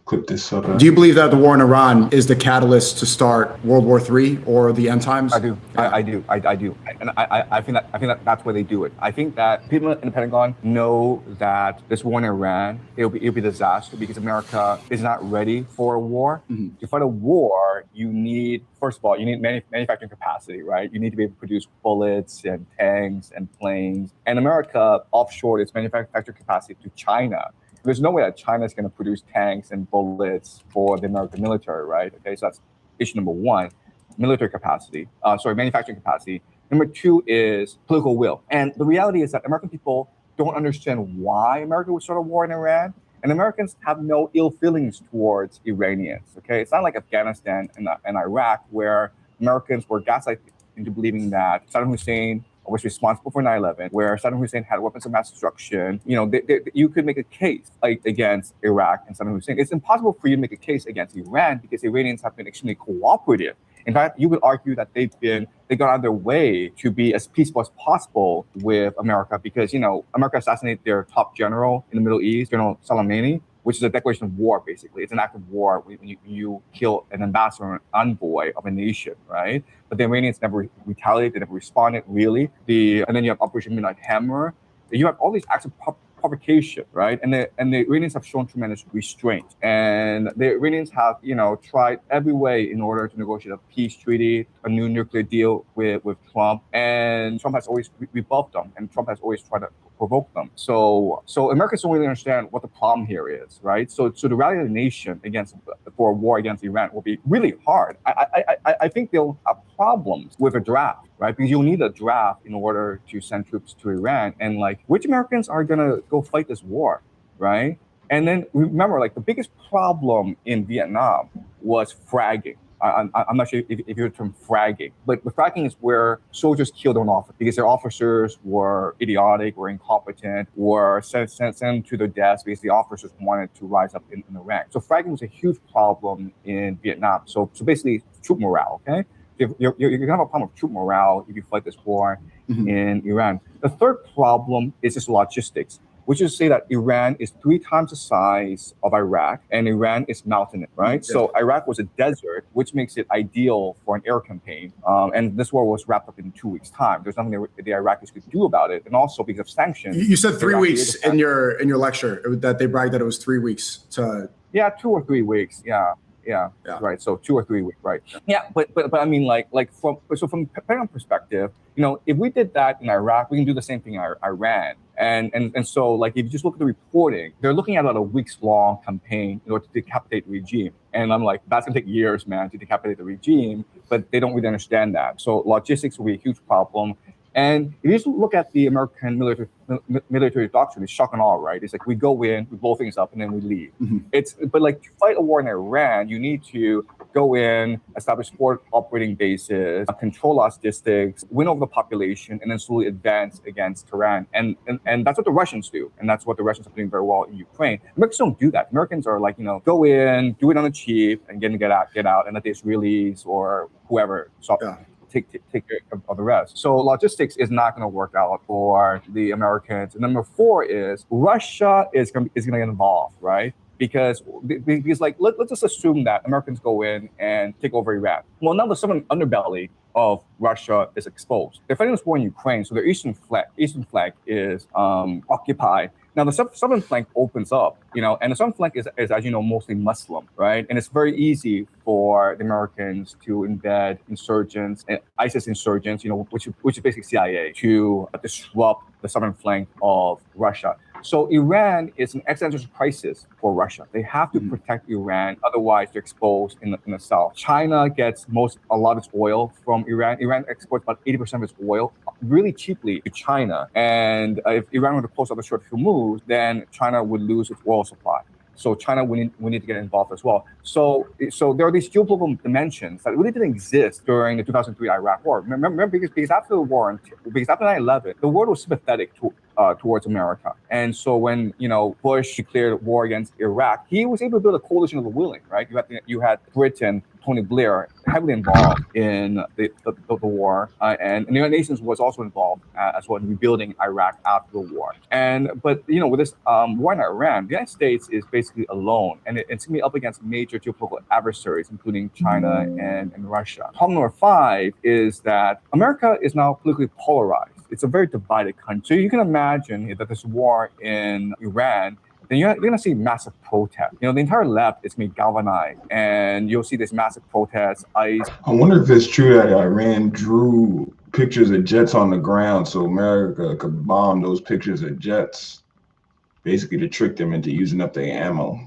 Clip this up. Do you believe that the war in Iran is the catalyst to start World War III or the end times? I do. Yeah. I do. And I think that that's why they do it. I think that people in the Pentagon know that this war in Iran, it'll be a disaster because America is not ready for a war. Mm-hmm. To fight a war, you need, first of all, you need manufacturing capacity, right? You need to be able to produce bullets and tanks and planes. And America offshored its manufacturing capacity to China. There's no way that China is going to produce tanks and bullets for the American military, right? Okay, so that's issue number 1, manufacturing capacity. Number 2 is political will. And the reality is that American people don't understand why America would start a war in Iran. And Americans have no ill feelings towards Iranians, okay? It's not like Afghanistan and Iraq where Americans were gaslighted into believing that Saddam Hussein was responsible for 9/11, where Saddam Hussein had weapons of mass destruction. You could make a case against Iraq and Saddam Hussein. It's impossible for you to make a case against Iran because the Iranians have been extremely cooperative. In fact, you would argue that they got out of their way to be as peaceful as possible with America because, America assassinated their top general in the Middle East, General Soleimani, which is a declaration of war, basically. It's an act of war when you kill an ambassador or an envoy of a nation, right? But the Iranians never retaliated, they never responded, really. And then you have Operation Midnight Hammer. You have all these acts of provocation, right? And the Iranians have shown tremendous restraint. And the Iranians have, tried every way in order to negotiate a peace treaty, a new nuclear deal with Trump. And Trump has always rebuffed them, and Trump has always tried to provoke them. So Americans don't really understand what the problem here is, right? So to rally the nation for a war against Iran will be really hard. I think they'll have problems with a draft, right? Because you'll need a draft in order to send troops to Iran. And which Americans are gonna go fight this war, right? And then remember, the biggest problem in Vietnam was fragging. I'm not sure if you heard the term fragging, but fragging is where soldiers kill their own officers because their officers were idiotic or incompetent or sent them to their deaths because the officers wanted to rise up in the rank. So fragging was a huge problem in Vietnam. So basically, troop morale, okay? You're going to have a problem with troop morale if you fight this war in Iran. The third problem is just logistics, which is to say that Iran is 3 times the size of Iraq, and Iran is mountainous, right? Yeah. So Iraq was a desert, which makes it ideal for an air campaign. And this war was wrapped up in 2 weeks' time. There's nothing the Iraqis could do about it, and also because of sanctions. You said 3 weeks in your lecture that they bragged that it was 3 weeks to. Yeah, 2 or 3 weeks. Yeah, right. So 2 or 3 weeks, right? Yeah, but I mean, from Pentagon perspective, if we did that in Iraq, we can do the same thing in Iran. And so, if you just look at the reporting, they're looking at about a weeks-long campaign in order to decapitate the regime. And I'm like, that's gonna take years, man, to decapitate the regime. But they don't really understand that. So logistics will be a huge problem. And if you just look at the American military doctrine, it's shock and awe, right? It's like we go in, we blow things up, and then we leave. But to fight a war in Iran, you need to go in, establish 4 operating bases, control logistics, win over the population, and then slowly advance against Tehran. And that's what the Russians do, and that's what the Russians are doing very well in Ukraine. Americans don't do that. Americans are go in, do it on the cheap, and get out, and let the Israelis or whoever take care of the rest. So logistics is not going to work out for the Americans. And number 4 is Russia is going to get involved, right? Because let's just assume that Americans go in and take over Iran. Well, now the southern underbelly of Russia is exposed. They're fighting this war in Ukraine, so their eastern flank is occupied. Now the southern flank opens up, and the southern flank is, as you know, mostly Muslim, right? And it's very easy for the Americans to embed insurgents, ISIS insurgents, which is basically CIA, to disrupt the southern flank of Russia. So Iran is an existential crisis for Russia. They have to protect Iran, otherwise they're exposed in the south. China gets a lot of its oil from Iran. Iran exports about 80% of its oil really cheaply to China. And if Iran were to close up the Strait of Hormuz, then China would lose its oil supply. So China, we need to get involved as well. So there are these geopolitical dimensions that really didn't exist during the 2003 Iraq War. Remember, because after the war, because after 9/11, the world was sympathetic towards America. And so when Bush declared war against Iraq, he was able to build a coalition of the willing, right? You had Britain, Tony Blair, heavily involved in the war, and the United Nations was also involved as well in rebuilding Iraq after the war. But with this war in Iran, the United States is basically alone, and it's going to be up against major geopolitical adversaries, including China and Russia. Problem number 5 is that America is now politically polarized. It's a very divided country. So you can imagine that this war in Iran, then you're going to see massive protests. The entire left is being galvanized, and you'll see this massive protests. I wonder if it's true that Iran drew pictures of jets on the ground so America could bomb those pictures of jets, basically to trick them into using up their ammo.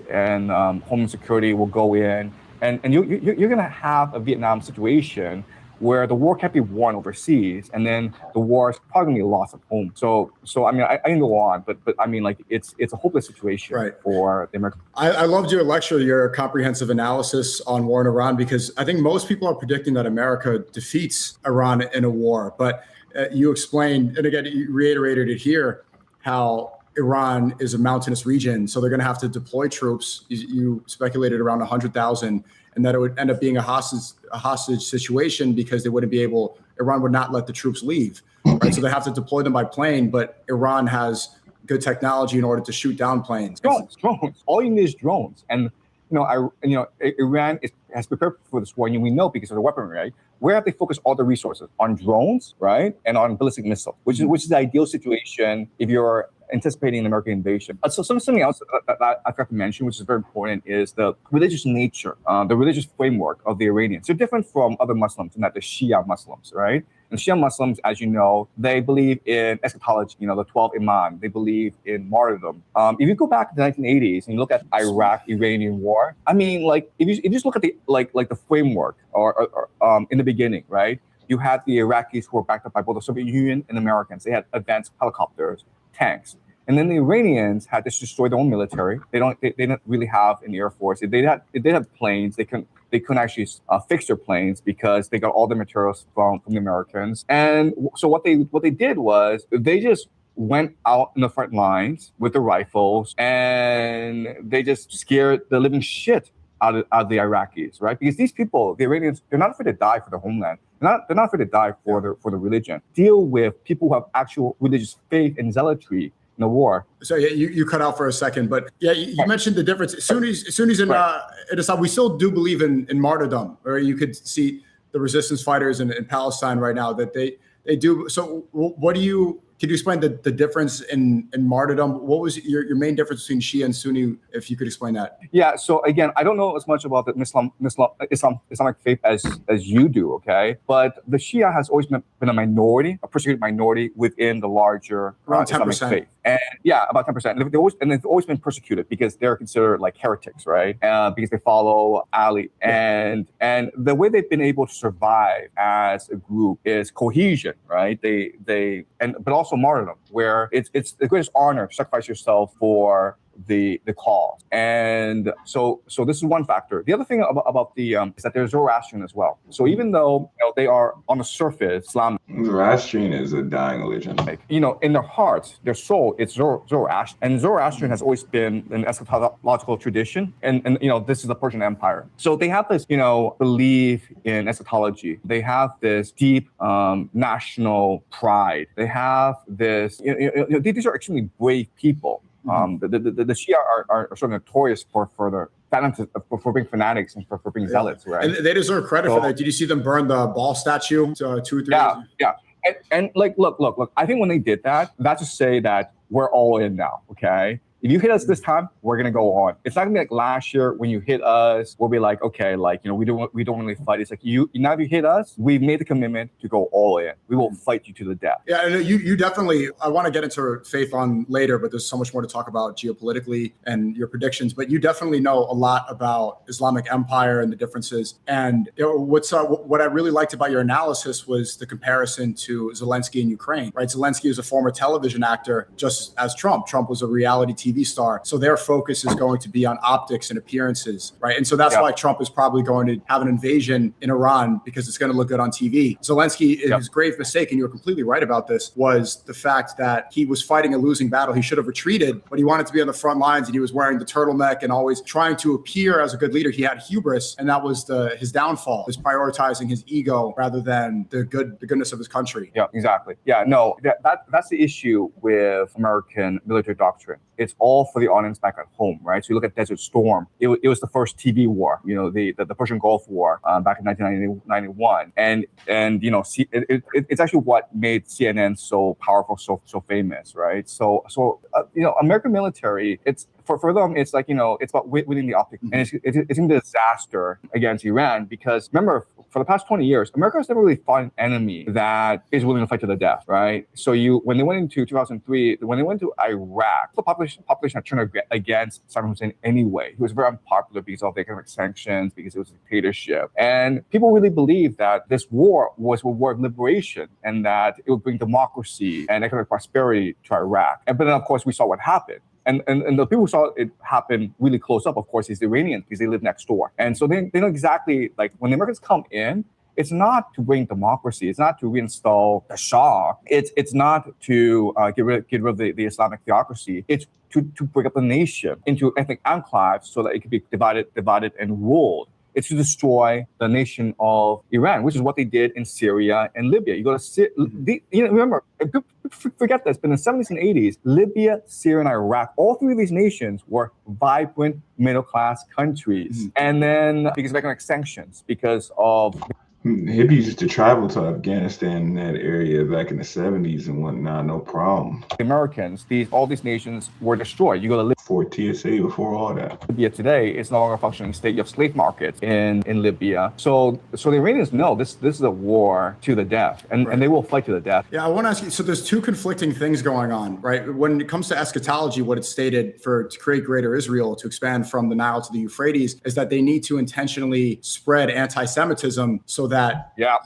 And Homeland Security will go in, and you're going to have a Vietnam situation where the war can't be won overseas, and then the war is probably going to be lost at home. So I mean, I can go on, but I mean, it's a hopeless situation for the American. I loved your lecture, your comprehensive analysis on war in Iran, because I think most people are predicting that America defeats Iran in a war, but you explained, and again, you reiterated it here, how Iran is a mountainous region, so they're going to have to deploy troops. You speculated around 100,000, and that it would end up being a hostage situation because they wouldn't be able. Iran would not let the troops leave, right? So they have to deploy them by plane, but Iran has good technology in order to shoot down planes. Drones. All you need is drones, and Iran has prepared for this war, and we know because of the weaponry, right? Where have they focused all the resources? On drones, right? And on ballistic missiles, which is the ideal situation if you're anticipating an American invasion. So something else that I forgot to mention, which is very important, is the religious nature, the religious framework of the Iranians. They're different from other Muslims in that the Shia Muslims, right? And Shia Muslims, as you know, they believe in eschatology, the 12 Imam. They believe in martyrdom. If you go back to the 1980s and you look at Iraq-Iranian war, I mean, like if you just look at the the framework or in the beginning, right? You had the Iraqis who were backed up by both the Soviet Union and Americans. They had advanced helicopters, tanks. And then the Iranians had to destroy their own military. They didn't really have an air force. They had planes. They couldn't actually fix their planes because they got all the materials from the Americans. And so what they did was they just went out in the front lines with the rifles and they just scared the living shit out of the Iraqis, right? Because these people, the Iranians, they're not afraid to die for their homeland. They're not afraid to die for the religion. Deal with people who have actual religious faith and zealotry in the war. So yeah, you cut out for a second, but yeah, you mentioned the difference. Sunnis in Islam, we still do believe in martyrdom, or you could see the resistance fighters in Palestine right now that they do. So could you explain the difference in martyrdom? What was your main difference between Shia and Sunni, if you could explain that? Yeah, so again, I don't know as much about the Islamic faith as you do, okay? But the Shia has always been a minority, a persecuted minority within the larger Islamic faith. And yeah, about 10%. And they've always been persecuted because they're considered like heretics, right? Because they follow Ali. And the way they've been able to survive as a group is cohesion, right? But also martyrdom, where it's the greatest honor to sacrifice yourself for the cause. And so this is one factor. The other thing about is that there's Zoroastrian as well. So even though they are on the surface Islamic, Zoroastrian is a dying religion. In their hearts, their soul, it's Zoroastrian. And Zoroastrian has always been an eschatological tradition. And this is the Persian Empire. So they have this, belief in eschatology. They have this deep national pride. They have this, these are extremely brave people. The Shia are sort of notorious for being fanatics and for being zealots, right? And they deserve credit for that. Did you see them burn the ball statue 2 or 3 years? Yeah. And look, I think when they did that, that's to say that we're all in now, okay? If you hit us this time, we're gonna go on. It's not gonna be like last year when you hit us, we'll be like, okay, we don't really fight. It's like now if you hit us, we've made the commitment to go all in. We will fight you to the death. Yeah, and you definitely. I want to get into faith on later, but there's so much more to talk about geopolitically and your predictions. But you definitely know a lot about Islamic Empire and the differences. And what I really liked about your analysis was the comparison to Zelensky in Ukraine. Right, Zelensky is a former television actor, just as Trump. Trump was a reality TV star. So their focus is going to be on optics and appearances, right? And so that's why Trump is probably going to have an invasion in Iran, because it's going to look good on TV. Zelensky, his grave mistake, and you're completely right about this, was the fact that he was fighting a losing battle. He should have retreated, but he wanted to be on the front lines, and he was wearing the turtleneck and always trying to appear as a good leader. He had hubris, and that was his downfall, was prioritizing his ego rather than the goodness of his country. Yeah, exactly. Yeah, no, that's the issue with American military doctrine. It's all for the audience back at home, right? So you look at Desert Storm. It was the first TV war, the Persian Gulf War back in 1991, and it's actually what made CNN so powerful, so famous, right? So American military, it's for them, it's like it's about winning the optic, and it's a disaster against Iran, because remember, for the past 20 years, America has never really fought an enemy that is willing to fight to the death, right? So when they went into 2003, when they went to Iraq, the population had turned against Saddam Hussein anyway. He was very unpopular because of the economic sanctions, because it was a dictatorship. And people really believed that this war was a war of liberation and that it would bring democracy and economic prosperity to Iraq. But then, of course, we saw what happened. And the people who saw it happen really close up, of course, is the Iranians, because they live next door. And so they know exactly, like, when the Americans come in It's not to bring democracy. It's not to reinstall the Shah. It's not to get rid of the Islamic theocracy. It's to break up the nation into ethnic enclaves so that it could be divided and ruled. It's to destroy the nation of Iran, which is what they did in Syria and Libya. You go to remember, forget this, but in the 70s and 80s, Libya, Syria, and Iraq, all three of these nations were vibrant middle-class countries. And then because of economic sanctions, because of hippies used to travel to Afghanistan in that area back in the 70s and whatnot, no problem. Americans, all these nations were destroyed. You go to before TSA, before all that. Libya today, it's no longer a functioning state. You have slave markets in Libya. So the Iranians know this is a war to the death, and they will fight to the death. Yeah, I want to ask you, so there's two conflicting things going on, right? When it comes to eschatology, what it's stated to create greater Israel, to expand from the Nile to the Euphrates, is that they need to intentionally spread anti-Semitism so that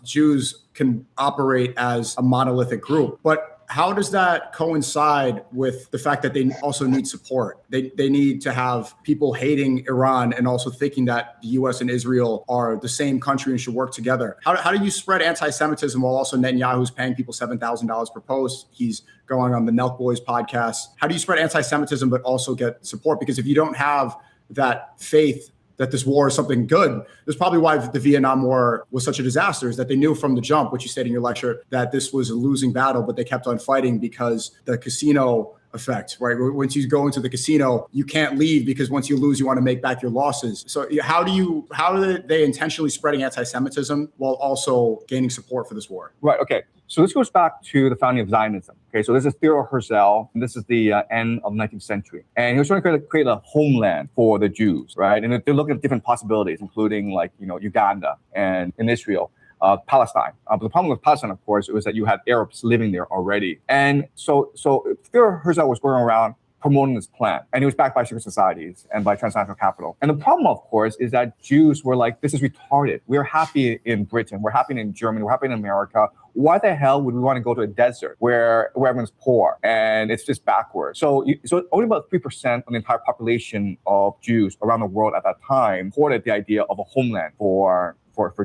Jews can operate as a monolithic group. But how does that coincide with the fact that they also need support? They need to have people hating Iran and also thinking that the U.S. and Israel are the same country and should work together. How do you spread anti-Semitism while also Netanyahu's paying people $7,000 per post? He's going on the Nelk Boys podcast. How do you spread anti-Semitism but also get support? Because if you don't have that faith that this war is something good, that's probably why the Vietnam War was such a disaster, is that they knew from the jump, which you said in your lecture, that this was a losing battle, but they kept on fighting because the casino effect, right? Once you go into the casino, you can't leave because once you lose, you want to make back your losses. So how are they intentionally spreading anti-Semitism while also gaining support for this war? Right, okay. So this goes back to the founding of Zionism. Okay, so this is Theodore Herzl, and this is the end of the 19th century. And he was trying to create a homeland for the Jews, right? And they're looking at different possibilities, including Uganda and in Israel. Palestine. But the problem with Palestine, of course, was that you had Arabs living there already. And so Theodore Herzl was going around promoting this plan. And he was backed by secret societies and by transnational capital. And the problem, of course, is that Jews were like, this is retarded. We're happy in Britain. We're happy in Germany. We're happy in America. Why the hell would we want to go to a desert where everyone's poor and it's just backwards? So only about 3% of the entire population of Jews around the world at that time supported the idea of a homeland for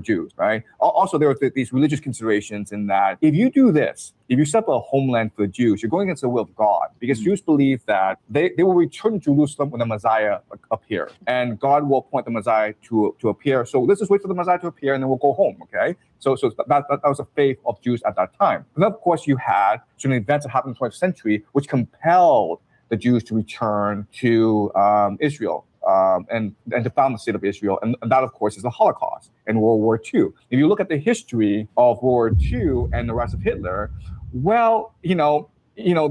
Jews, right? Also, there were these religious considerations in that if you do this, if you set up a homeland for the Jews, you're going against the will of God, because Jews believe that they will return to Jerusalem when the Messiah appears, and God will appoint the Messiah to appear. So let's just wait for the Messiah to appear, and then we'll go home, okay? So that was the faith of Jews at that time. And then, of course, you had certain events that happened in the 20th century, which compelled the Jews to return to Israel. And to found the state of Israel. And that, of course, is the Holocaust and World War II. If you look at the history of World War II and the rise of Hitler, well,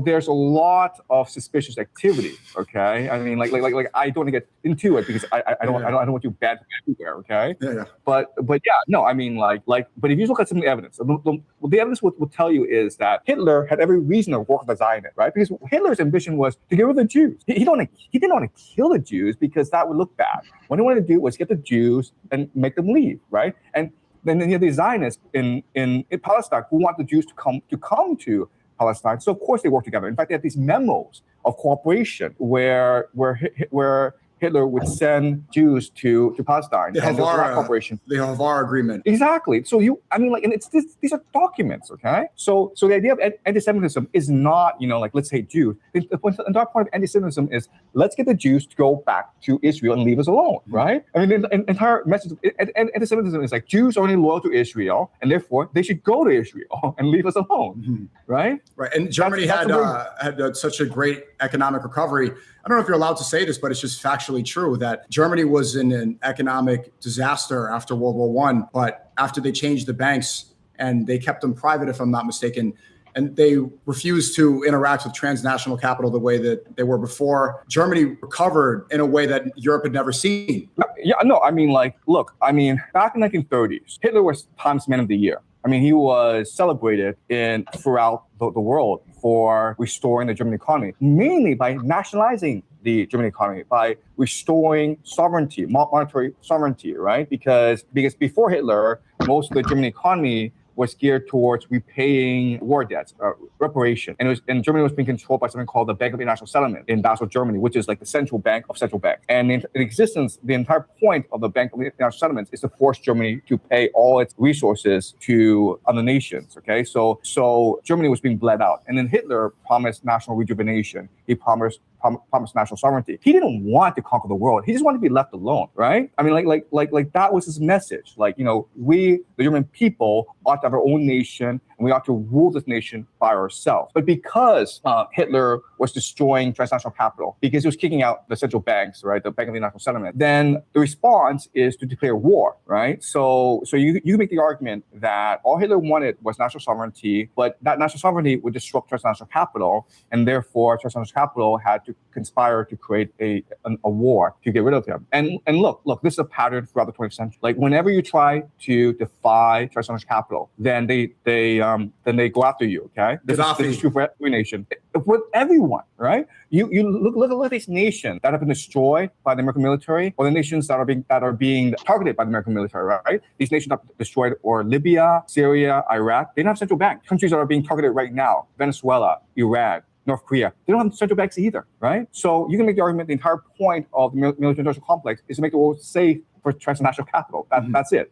there's a lot of suspicious activity. Okay, I mean, like I don't want to get into it because I don't want to do bad everywhere. Okay, But yeah, no, I mean, but if you look at some of the evidence, the evidence will tell you is that Hitler had every reason to work with the Zionists, right? Because Hitler's ambition was to get rid of the Jews. He didn't want to kill the Jews because that would look bad. What he wanted to do was get the Jews and make them leave, right? And then you have the Zionists in Palestine who want the Jews to come to Palestine. So of course they work together. In fact, they have these memos of cooperation where Hitler would send Jews to Palestine. The Havar agreement. Exactly. So and these are documents, okay? So the idea of anti-Semitism is not, let's hate Jews. The entire point of anti-Semitism is let's get the Jews to go back to Israel and leave us alone, right? I mean, the entire message of anti-Semitism is like Jews are only loyal to Israel, and therefore they should go to Israel and leave us alone, right? Right. And Germany had such a great economic recovery. I don't know if you're allowed to say this, but it's just factually true that Germany was in an economic disaster after World War I. But after they changed the banks and they kept them private, if I'm not mistaken, and they refused to interact with transnational capital the way that they were before, Germany recovered in a way that Europe had never seen. Yeah, no, I mean, look, back in the 1930s, Hitler was Times Man of the Year. I mean, he was celebrated throughout the world for restoring the German economy, mainly by nationalizing the German economy, by restoring sovereignty, monetary sovereignty, right? Because before Hitler, most of the German economy was geared towards repaying war debts, reparation. And Germany was being controlled by something called the Bank of International Settlement in Basel, Germany, which is like the central bank of central banks. And in existence, the entire point of the Bank of International Settlements is to force Germany to pay all its resources to other nations. Okay, so Germany was being bled out. And then Hitler promised national rejuvenation. He promised national sovereignty. He didn't want to conquer the world. He just wanted to be left alone, right? I mean, like that was his message. Like, you know, we, the German people, ought to have our own nation, and we ought to rule this nation by ourselves. But because Hitler was destroying transnational capital, because he was kicking out the central banks, right, the Bank of the International Settlement, then the response is to declare war, right? So you make the argument that all Hitler wanted was national sovereignty, but that national sovereignty would disrupt transnational capital, and therefore transnational capital had to conspire to create a war to get rid of him. And look, this is a pattern throughout the 20th century. Like whenever you try to defy transnational capital, then they go after you. Okay, this is true for every nation, with everyone, right? You look at these nations that have been destroyed by the American military, or the nations that are being targeted by the American military, right? These nations that are destroyed, or Libya, Syria, Iraq, they don't have central banks. Countries that are being targeted right now, Venezuela, Iran, North Korea, they don't have central banks either, right? So you can make the argument the entire point of the military-industrial complex is to make the world safe for transnational capital. That's it.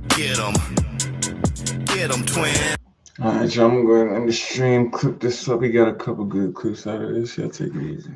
Get 'em, twin. All right, y'all, I'm going to end the stream, clip this up. We got a couple good clips out of this. Y'all take it easy.